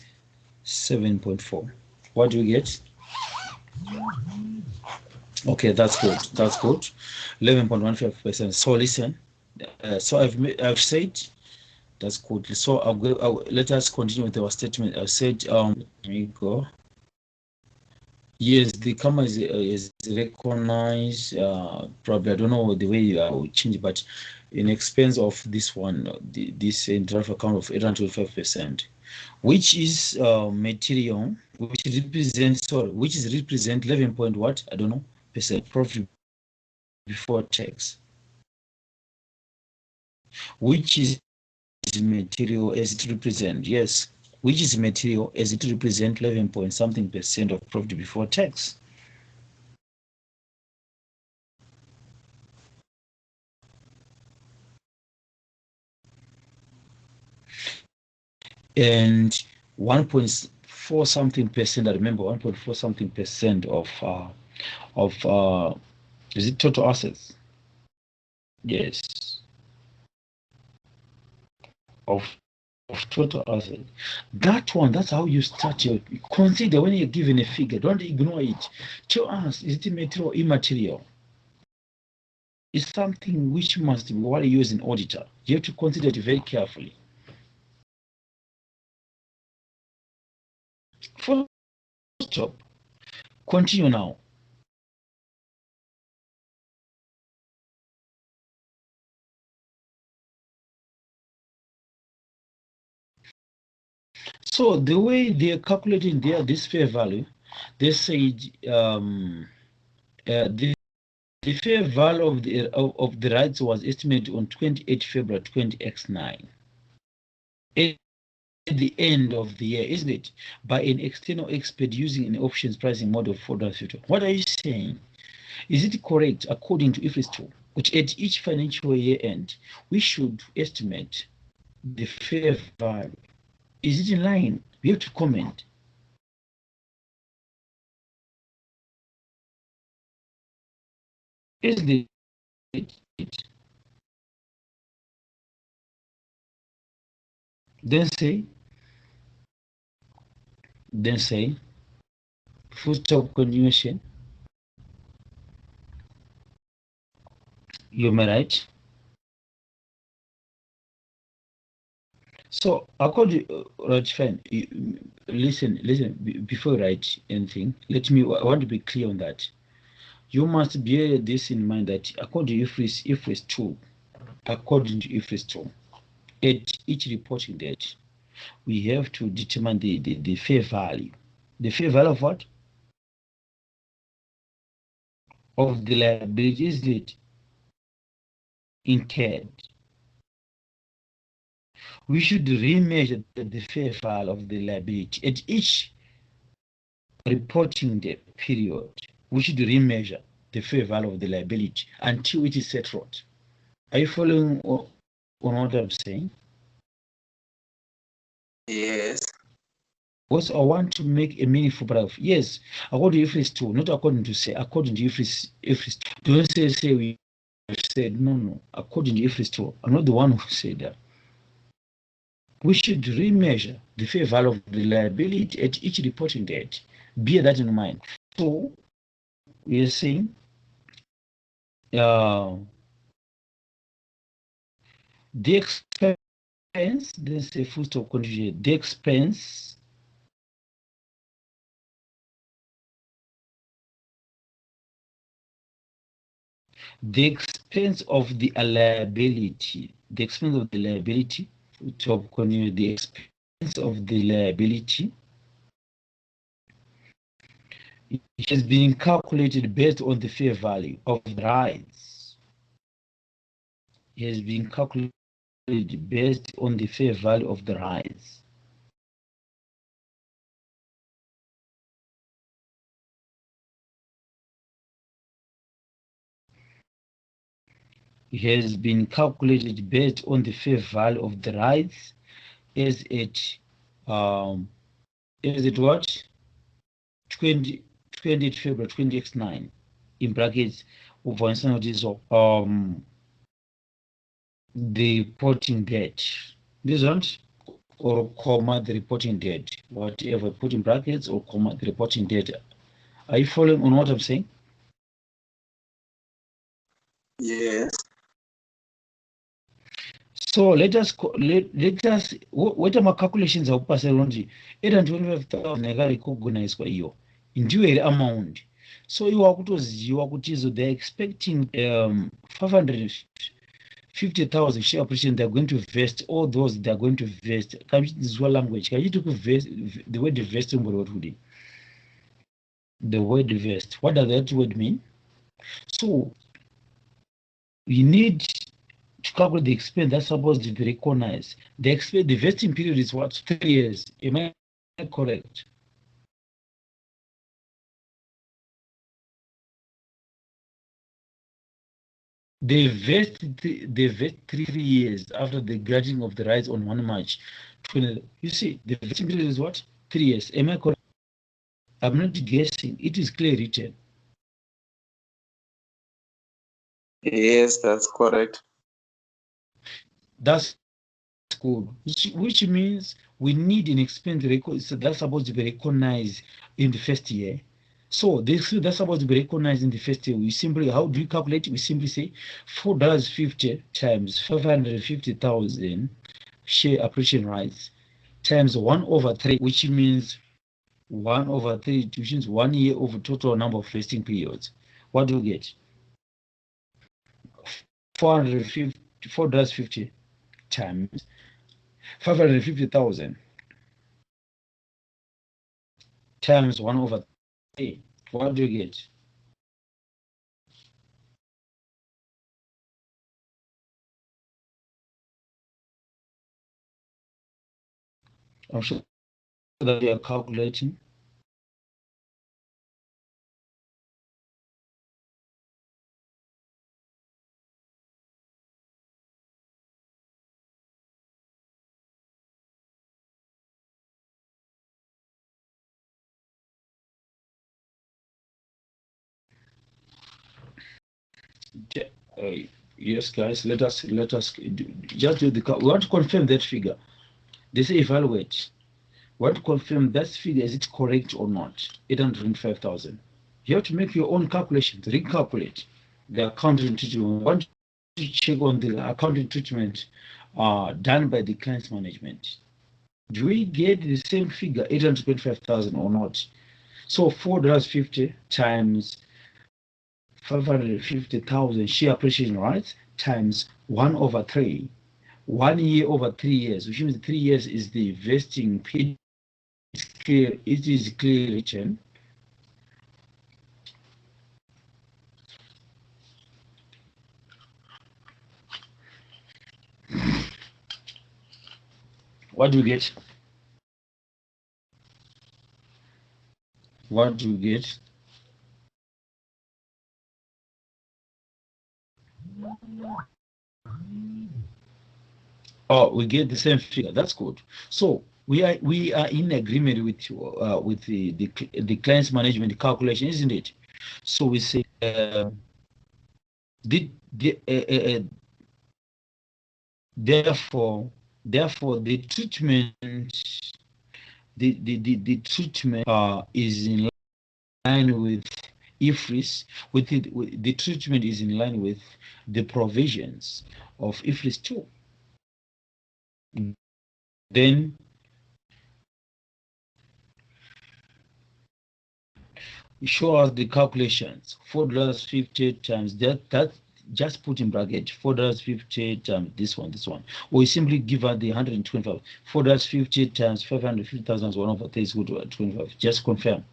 7.4. What do you get? Okay, that's good. That's good. 11.15%. So listen. So I've said that's good. So let us continue with our statement. I said here you go. Yes, the comma is recognized. Probably I don't know the way I will change, but in expense of this one, this draft account of 825%, which is material, which represents 11 point what, I don't know, percent profit before tax, which is material as it represent, yes, which is material as it represent 11 point something percent of profit before tax. And 1.4 something percent, I remember 1.4 something percent of is it total assets? Yes, of total assets. That one, that's how you start your, consider when you're given a figure, don't ignore it. Tell us, is it material or immaterial? It's something which must be what you use an auditor. You have to consider it very carefully. Full stop. Continue now. So the way they're calculating this fair value, they say the fair value of the rights was estimated on 28 February 20x9 at the end of the year, isn't it? By an external expert using an options pricing model for the future. What are you saying? Is it correct according to IFRS 2, which at each financial year end, we should estimate the fair value? Is it in line? We have to comment. Is it? Then say, full stop continuation. You may write. So according, right, fine. Listen. Before you write anything, I want to be clear on that. You must bear this in mind that according to IFRS 2, at each reporting date, we have to determine the fair value. The fair value of what? Of the liability, is it incurred? We should remeasure the fair value of the liability at each reporting period. We should remeasure the fair value of the liability until it is settled. Are you following on what I'm saying? Yes. Also, I want to make a meaningful paragraph. Yes, according to IFRS 2, not according to say, according to IFRS 2. Don't say we said, no. According to IFRS 2, I'm not the one who said that. We should remeasure the fair value of the liability at each reporting date. Bear that in mind. So, we are saying the expense, there's a full stop condition. The expense of the liability, top corner, the expense of the liability. It has been calculated based on the fair value of the rights. It has been calculated based on the fair value of the rights. It has been calculated based on the fair value of the rights as it what? 20 February 20x9 in brackets over the reporting date. This one or comma the reporting date, whatever, put in brackets or comma the reporting date. Are you following on what I'm saying? Yes. So let us what my calculations are pass around 825,000 yakarecognized iyo ndiyo here amount. So iwa kutoziva kuti they're expecting 550,000 share operation they're going to vest, all those they're going to vest. Can you use language? Can you vest the word vest today? The word vest. What does that word mean? So we need to calculate the expense that's supposed to be recognized. The vesting period is what? 3 years. Am I correct? They vest 3 years after the granting of the rights on 1 March 20. You see, the vesting period is what? 3 years. Am I correct? I'm not guessing. It is clearly written. Yes, that's correct. That's good. Which means we need an expense record that's supposed to be recognized in the first year. So that's supposed to be recognized in the first year. We simply, how do you calculate it? We simply say $4.50 times 550,000 share appreciation rights times 1/3, which means 1/3, which means 1 year over total number of vesting periods. What do you get? $4.50 times 550,000 times 1/3. What do you get? I'm sure that you are calculating. Yes, guys, let us just do the. We want to confirm that figure. They say evaluate. We want to confirm that figure, is it correct or not? 805,000. You have to make your own calculations, recalculate the accounting treatment. We want to check on the accounting treatment done by the client's management. Do we get the same figure, 825,000 or not? So $4.50 times 550,000 share appreciation rights times 1/3, 1 year over 3 years, which means 3 years is the vesting period. It is clearly written. What do you get? What do you get? Oh, we get the same figure. That's good. So we are in agreement with the client's management calculation, isn't it? So we say therefore the treatment the treatment is in line with IFRS. The treatment is in line with the provisions of IFRS 2. Then show us the calculations. $4.50 times that just put in bracket $4.50 times this one, or you simply give her the 125. $4.50 times 550,000 is 1 over 3 is equal to 25. Just confirm.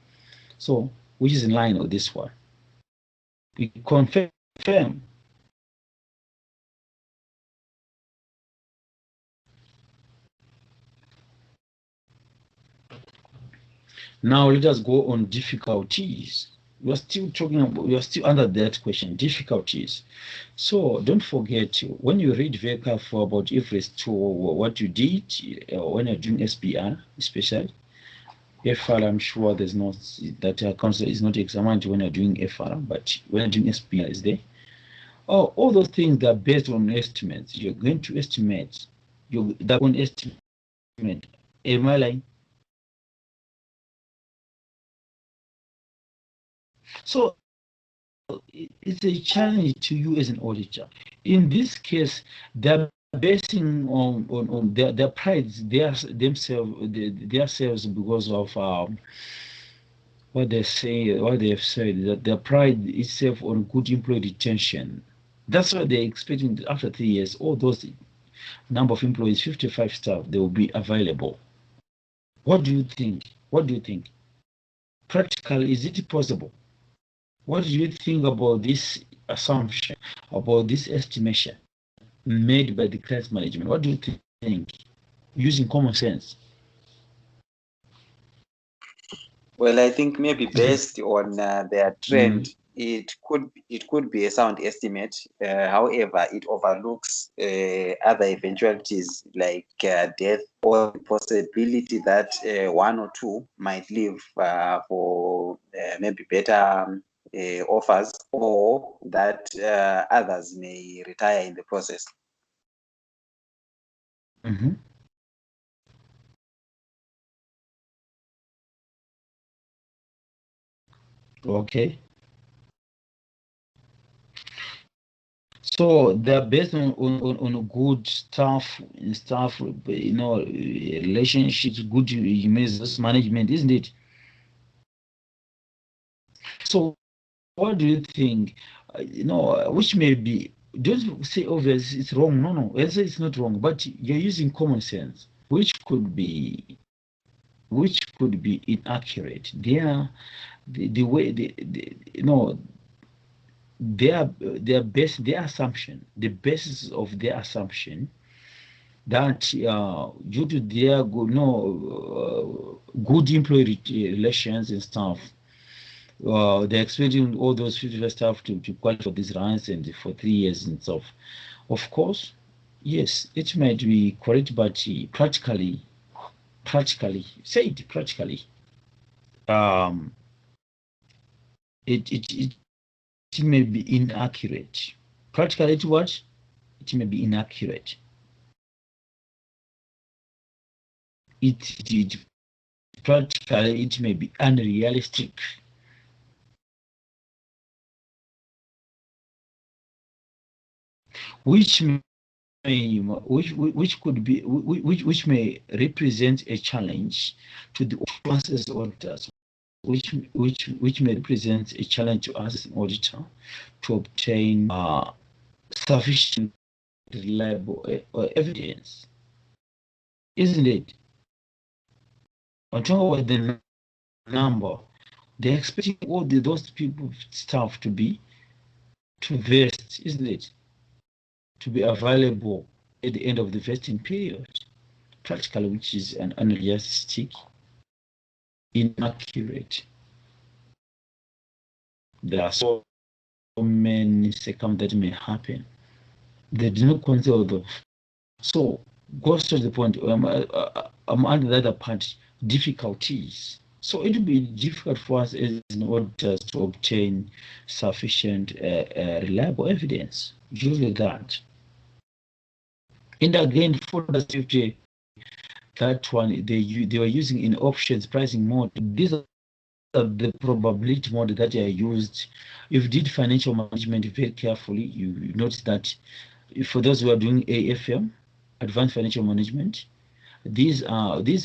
So, which is in line with this one? We confirm. Now let us go on difficulties. We are still talking about, we are still under that question, difficulties. So don't forget, when you read very careful about IFRS 2, what you did when you're doing SPR, especially FR, I'm sure there's not, that concept is not examined when you're doing FR, but when you're doing SPR is there. Oh, all those things that are based on estimates. You're going to estimate, that one estimate. Am I lying? So it's a challenge to you as an auditor. In this case, they're basing on their prides, themselves because of what they say, what they've said, that their pride itself on good employee retention. That's why they're expecting that after 3 years, all those number of employees, 55 staff, they will be available. What do you think? What do you think? Practically, is it possible? What do you think about this assumption, about this estimation made by the class management? What do you think, using common sense? Well, I think maybe based on their trend, it could be a sound estimate. However, it overlooks other eventualities like death, or the possibility that 1 or 2 might leave for maybe better offers, or that others may retire in the process. Okay. So they're based on good staff, relationships, good management, isn't it? So what do you think? Which may be, don't say obvious, it's wrong. No, it's not wrong, but you're using common sense, which could be inaccurate. Their assumption, the basis of their assumption that due to their good employee relations and stuff, they're expecting all those 50 staff to qualify for these runs and for 3 years and stuff. Of course, yes, it might be correct, but practically, it may be inaccurate. Practically, it may be inaccurate. Practically, it may be unrealistic. Which may represent a challenge to the process auditors, which may represent a challenge to us as an auditor to obtain sufficient reliable evidence, isn't it? On top of the number, they're expecting all those people staff to vest, isn't it? To be available at the end of the vesting period, practically, which is an unrealistic, inaccurate. There are so many circumstances that may happen. They do not consider them. So, goes to the point, I'm under the other part, difficulties. So it will be difficult for us as an auditor to obtain sufficient reliable evidence due to that. And again, for the safety, that one they were using in options pricing mode. These are the probability mode that are used. If you did financial management very carefully, you notice that for those who are doing AFM, advanced financial management, these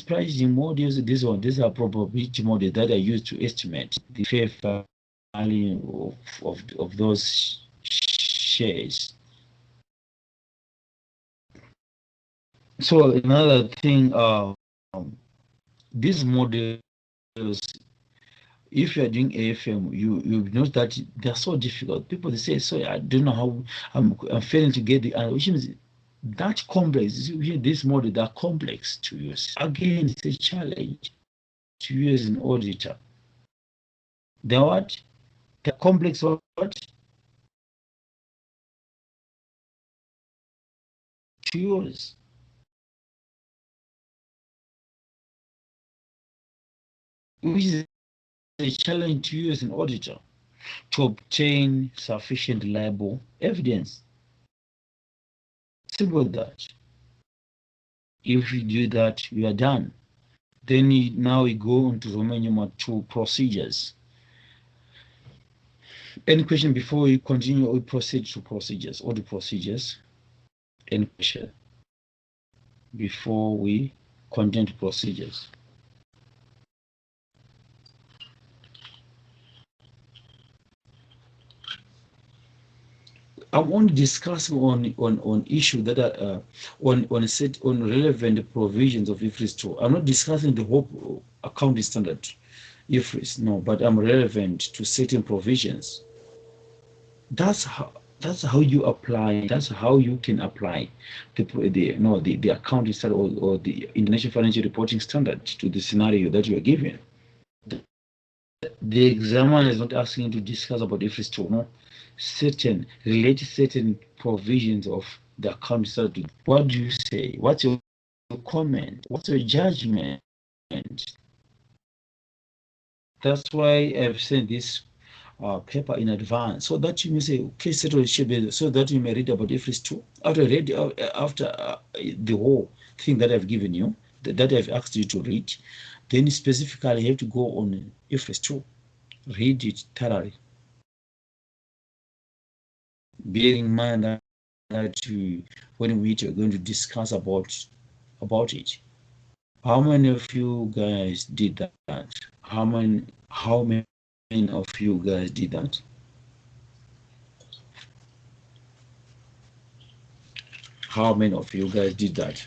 pricing models, these are probability models that are used to estimate the fair value of those shares. So another thing, these models, if you are doing AFM, you know that they are so difficult. People they say, so I don't know how I'm failing to get the answer, which means that complex. You hear this model, they're complex to use. Again, it's a challenge to use an auditor. They're what? They're complex what? To use. Which is a challenge to use an auditor to obtain sufficient reliable evidence. Simple as that. If you do that, you are done. Then now we go on to Roman numeral 2 procedures. Any question before we continue? We proceed to procedures. All the procedures. Any question before we continue to procedures? I'm only discussing on issue that are on relevant provisions of IFRS 2. I'm not discussing the whole accounting standard IFRS, no, but I'm relevant to certain provisions. That's how you apply. That's how you can apply the accounting standard or the international financial reporting standard to the scenario that you are given. The examiner is not asking you to discuss about IFRS 2, no. Certain provisions of the accounting standard. What do you say? What's your comment? What's your judgment? That's why I've sent this paper in advance, so that you may say, okay, so that you may read about IFRS 2. After the whole thing that I've given you, that I've asked you to read, then specifically you have to go on IFRS 2. Read it thoroughly. Bearing in mind that when we meet, you're going to discuss about it. How many of you guys did that? How many of you guys did that? How many of you guys did that?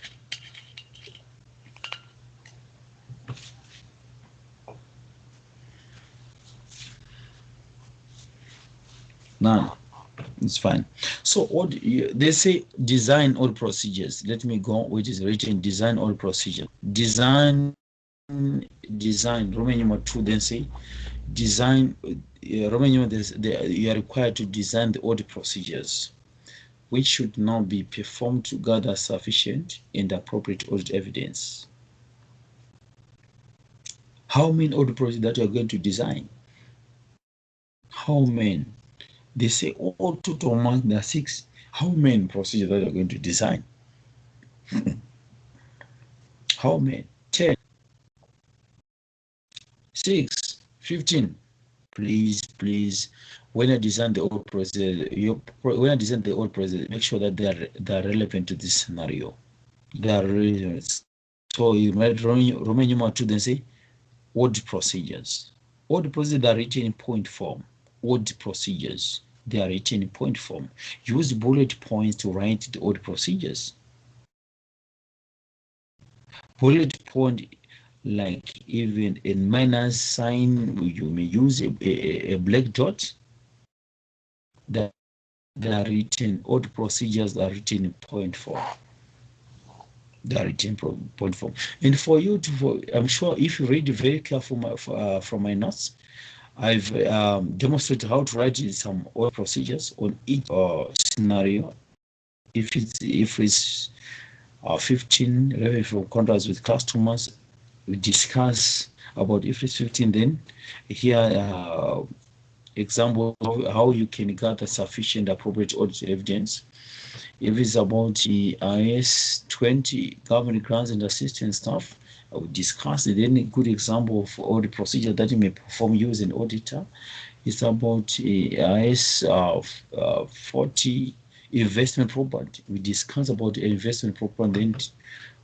None. It's fine. So what they say, design all procedures. Let me go, which is written design all procedures. Design Roman numeral 2, then say design Roman numeral, you are required to design the audit procedures, which should now be performed to gather sufficient and appropriate audit evidence. How many audit procedures that you are going to design? How many? They say all total mark, there are 6. How many procedures that you are going to design? How many? 10, 6, 15. Please. When I design the old procedure, make sure that they are relevant to this scenario. They are relevant. So you might Roman numeral 2, then say audit procedures. Audit procedures are written in point form. Audit procedures, they are written in point form. Use bullet points to write the audit procedures. Bullet point, like even in minus sign, you may use a black dot. That they are written, audit procedures are written in point form. They are written in point form. And for you I'm sure if you read very carefully from my notes, I've demonstrated how to write some audit procedures on each scenario. If it's 15 revenue from contracts with customers, we discuss about if it's 15. Then here example of how you can gather sufficient appropriate audit evidence. If it's about the IS 20 government grants and assistance stuff, I will discuss it. Then a good example of audit procedure that you may perform using auditor is about IS 40 investment property. We discuss about investment property, then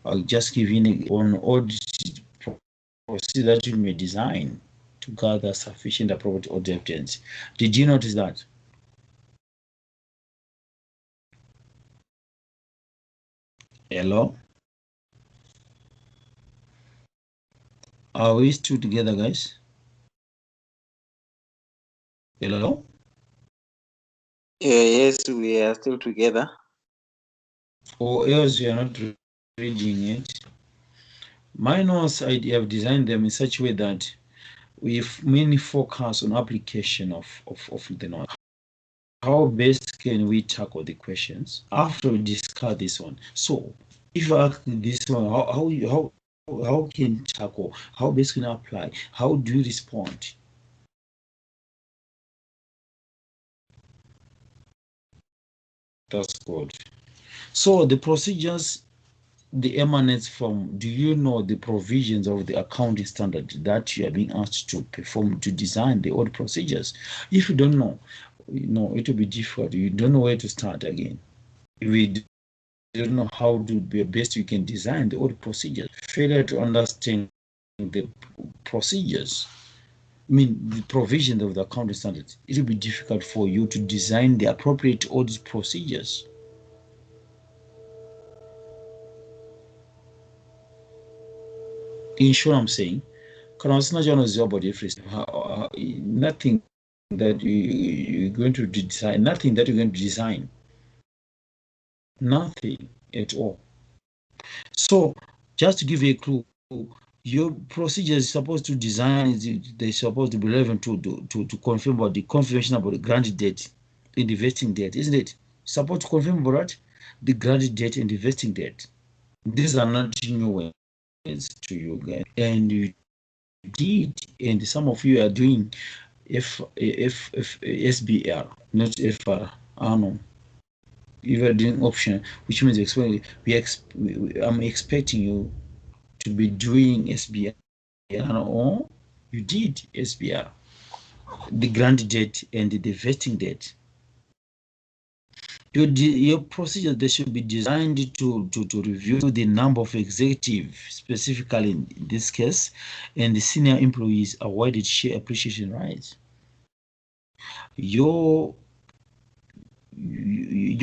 I'll just give you an audit procedure that you may design to gather sufficient appropriate audit evidence. Did you notice that? Hello? Are we still together, guys? Hello? Yes, we are still together. Or else you are not reading it. My notes, I have designed them in such a way that we mainly focus on application of the note. How best can we tackle the questions after we discuss this one? So if I ask this one, how can you tackle? How best can I apply? How do you respond? That's good. So the procedures, the emanates from, do you know the provisions of the accounting standard that you are being asked to perform to design the old procedures? If you don't know, it will be difficult. You don't know where to start again. If we don't know how to be best you can design the old procedures, failure to understand the procedures, the provisions of the accounting standards, it will be difficult for you to design the appropriate audit procedures. In short, I'm saying, nothing that you're going to design, nothing that you're going to design, nothing at all. So, just to give you a clue, your procedure is supposed to design, they're supposed to be relevant to confirm about the confirmation about the granted date and the vesting date, isn't it? Supposed to confirm about what? The granted date and the vesting date. These are not new words to you guys. And you did, and some of you are doing SBR, not FR. I know. You are doing option, which means I'm expecting you to be doing SBR, or you did SBR, the grant date and the vesting date. Your procedure, they should be designed to review the number of executives, specifically in this case, and the senior employees awarded share appreciation rights. Your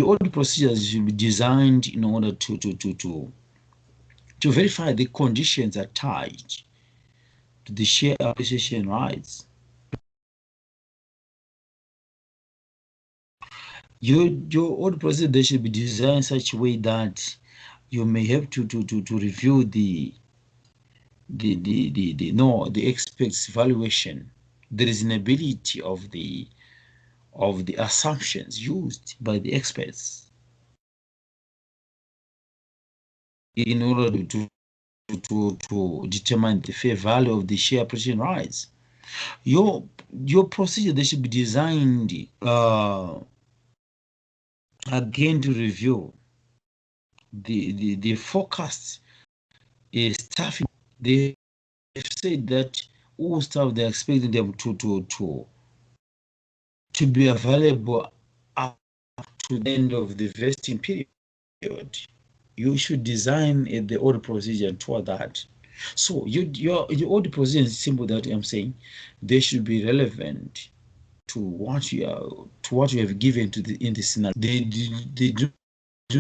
audit procedures should be designed in order to verify the conditions attached to the share appreciation rights. Your audit procedure, they should be designed in such a way that you may have to review the expert's valuation, the reasonability of the assumptions used by the experts in order to determine the fair value of the share appreciation rights. Your procedure, they should be designed again to review the forecast staffing. They have said that all staff, they're expecting them to be available up to the end of the vesting period. You should design the audit procedure toward that. So your audit procedure is simple, that I'm saying they should be relevant to what you have given in the scenario. They do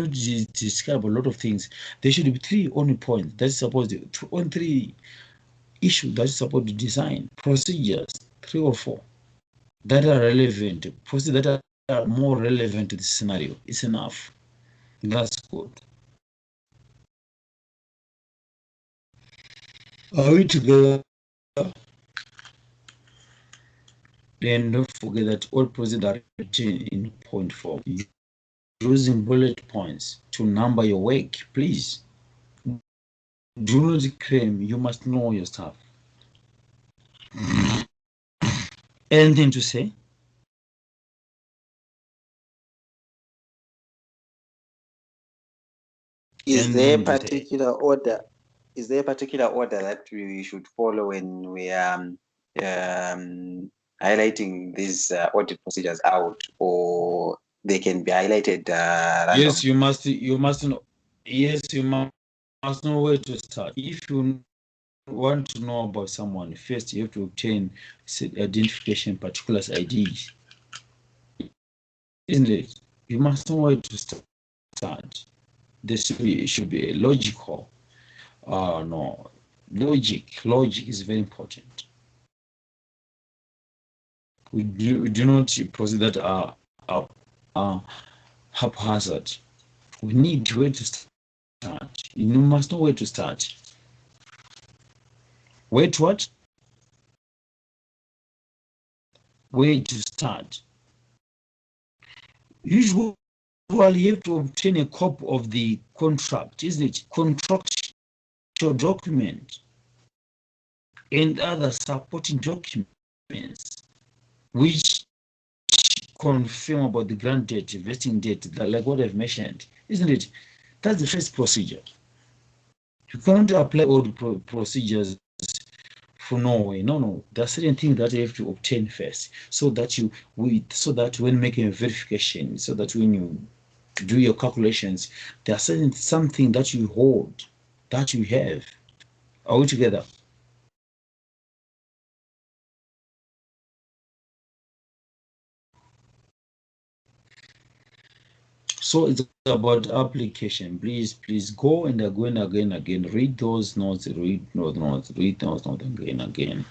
describe a lot of things. There should be three only points that is supposed to, on three issues that is supposed to design procedures, 3 or 4 that are relevant, procedures that are more relevant to the scenario. It's enough. That's good. Are we together? Then don't forget that all procedures are written in point form, using bullet points to number your work. Please do not claim you must know your stuff. Anything to say? Is there a particular order? Is there a particular order that we should follow when we are highlighting these audit procedures out, or they can be highlighted randomly? Yes, you must know. Yes, you must know where to start. If you want to know about someone, first you have to obtain identification particulars IDs, isn't it? You must know where to start. This should be logical. No, logic is very important. We do not proceed that are haphazard. We need where to start. You must know where to start. Where to what? Where to start. Usually you have to obtain a copy of the contract, isn't it? Contractual document and other supporting documents which confirm about the grant date, vesting date, like what I've mentioned, isn't it? That's the first procedure. You can't apply all the procedures for Norway. No. There are certain things that you have to obtain first, so that when making a verification, so that when you do your calculations, there are something that you hold, that you have. Are we together? So it's about application. Please go and again. Read those notes, read those notes again.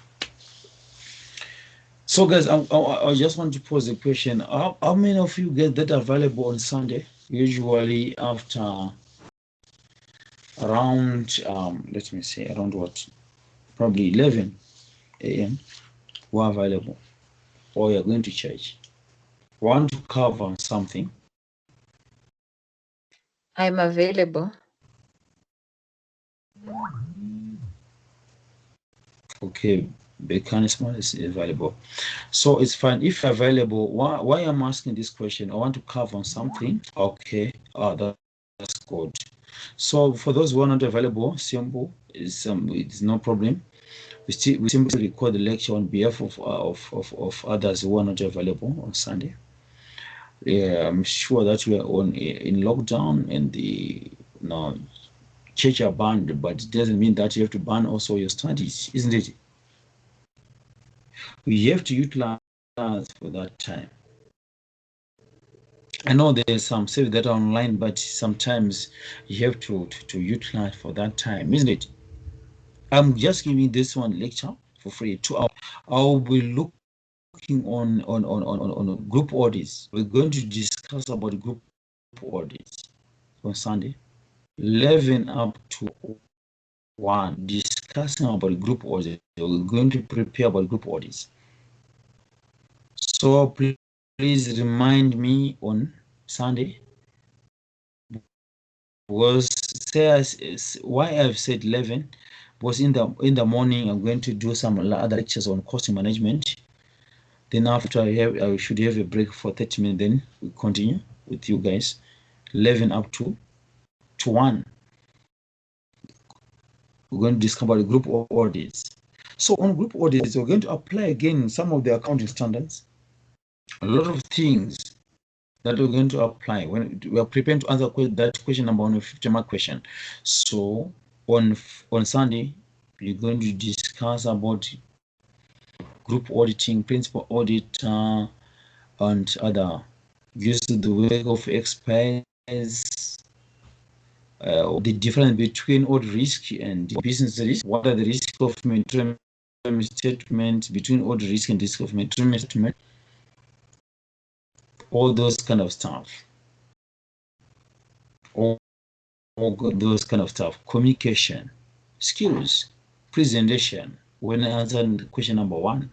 So guys, I just want to pose a question. How many of you get that available on Sunday? Usually after around, let me say, around what? Probably 11 a.m. we're available. Or you're going to church. Want to cover something? I'm available. Okay, mechanism is available. So it's fine. If you're available, why I'm asking this question, I want to cover on something. Okay, that's good. So for those who are not available, simple, it's no problem. We simply record the lecture on behalf of others who are not available on Sunday. Yeah, I'm sure that we are in lockdown and the church are banned, but it doesn't mean that you have to ban also your studies, isn't it? We have to utilize for that time. I know there's some service that are online, but sometimes you have to utilize for that time, isn't it? I'm just giving this one lecture for free. 2 hours. I'll be looking on group audits. We're going to discuss about group audits on Sunday, 11 up to 1, discussing about group audits. We're going to prepare about group audits. So please remind me on Sunday, because why I've said 11 was in the morning I'm going to do some other lectures on cost management. Then after I should have a break for 30 minutes. Then we continue with you guys, 11 up to 1. We're going to discuss about the group audits. So on group audits, we're going to apply again some of the accounting standards. A lot of things that we're going to apply when we are preparing to answer that question number 1, 50-mark question. So on Sunday, we're going to discuss about group auditing, principal auditor, and other. Use the work of experts. The difference between audit risk and business risk. What are the risks of interim statement, between audit risk and risk of interim statement? All those kind of stuff. All those kind of stuff. Communication skills, presentation. When answering question number 1,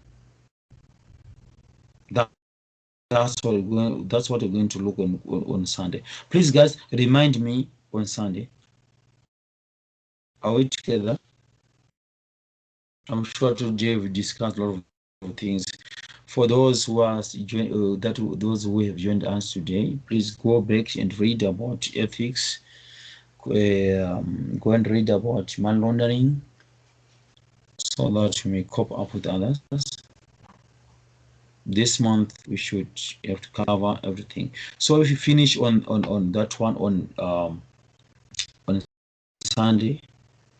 that's what we're going to look on Sunday. Please, guys, remind me on Sunday. Are we together? I'm sure today we discussed a lot of things. For those who are those who have joined us today, please go back and read about ethics. Go and read about money laundering, so that you may cope up with others. This month we should have to cover everything. So if you finish on that one on Sunday,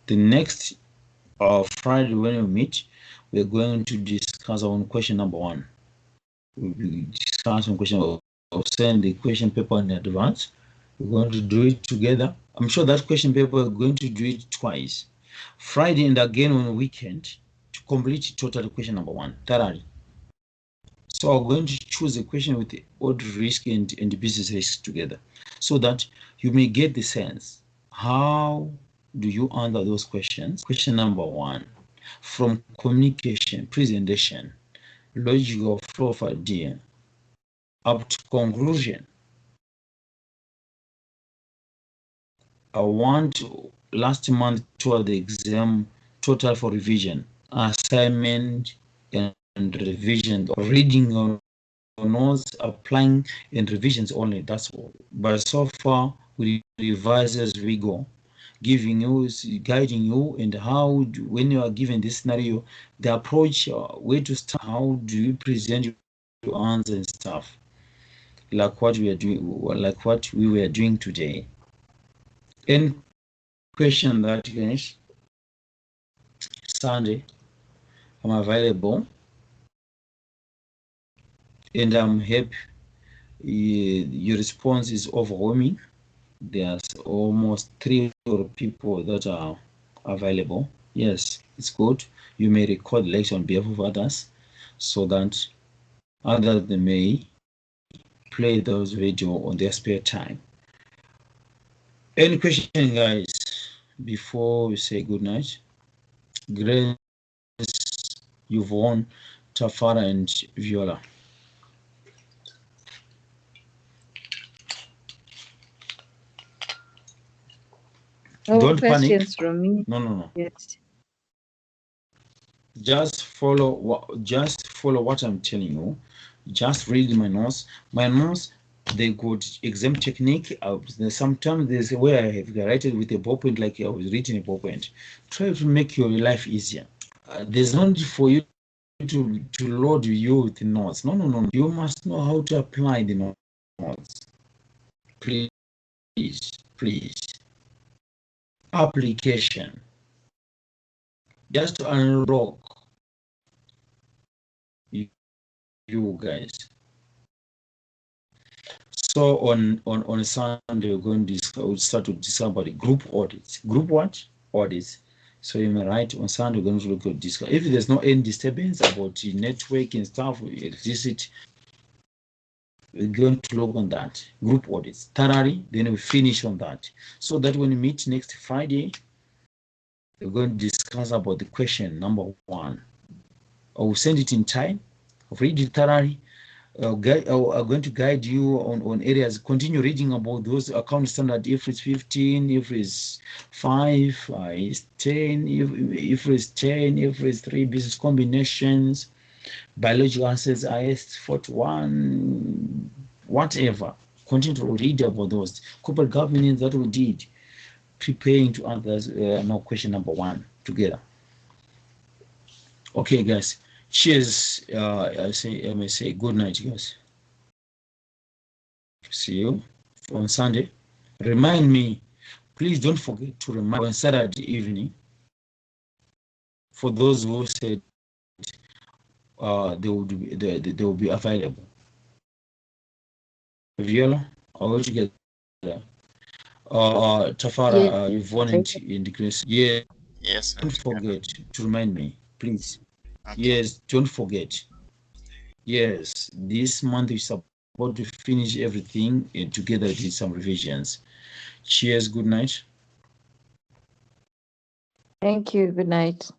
the next Friday when we meet, we're going to discuss on question number 1. We'll be discussing question of send the question paper in advance. We're going to do it together I'm sure that question paper are going to do it twice. Friday and again on the weekend to complete total question number 1 thoroughly. So I'm going to choose a question with the odd risk and the business risk together so that you may get the sense. How do you answer those questions? Question number 1, from communication, presentation, logical flow of idea, up to conclusion. I want last month toward the exam total for revision, assignment and revision, reading on notes, applying and revisions only. That's all. But so far we revise as we go, giving you, guiding you, and how when you are given this scenario, the approach, where to start, how do you present your answer and stuff, like what we are doing, like what we were doing today. Any question that finish? Sunday, I'm available, and I'm happy. Your response is overwhelming. There's almost 3 people that are available. Yes, it's good. You may record lecture on behalf of others so that others may play those video on their spare time. Any question, guys, before we say good night? Grace, Yvonne, Tafara, and Viola. No Don't panic. questions from me. No. Yes. Just follow what I'm telling you. Just read my notes. My notes, they got exam technique. Sometimes there's a way I have written with a ballpoint, like I was reading a ballpoint. Try to make your life easier. There's no need for you to load you with the notes. No. You must know how to apply the notes. Please. Application. Just to unlock you guys. So on Sunday we're going to start to discuss about the group audits. Group what? Audits. So you may write on Sunday we're going to look at discuss. If there's no any disturbance about the network and stuff, electricity, we're going to look on that. Group audits thoroughly, then we finish on that. So that when we meet next Friday, we're going to discuss about the question number 1. I will send it in time, read it thoroughly. I'm going to guide you on areas. Continue reading about those account standard. If it's 15, if it's 5, it's 10, if it's 10, if it's 3 business combinations, biological assets, IS 41, whatever. Continue to read about those. Corporate governance that we did. Preparing to answer now question number 1 together. Okay, guys. Cheers. I may say good night, guys. See you on Sunday. Remind me, please don't forget to remind on Saturday evening. For those who said they will be available. Viola, I will together. Tafara, you've won in the Grace. Yeah. Yes, sir. Don't forget to remind me, please. Okay. Yes, don't forget. Yes, this month we're supposed to finish everything and together with some revisions. Cheers, good night. Thank you. Good night.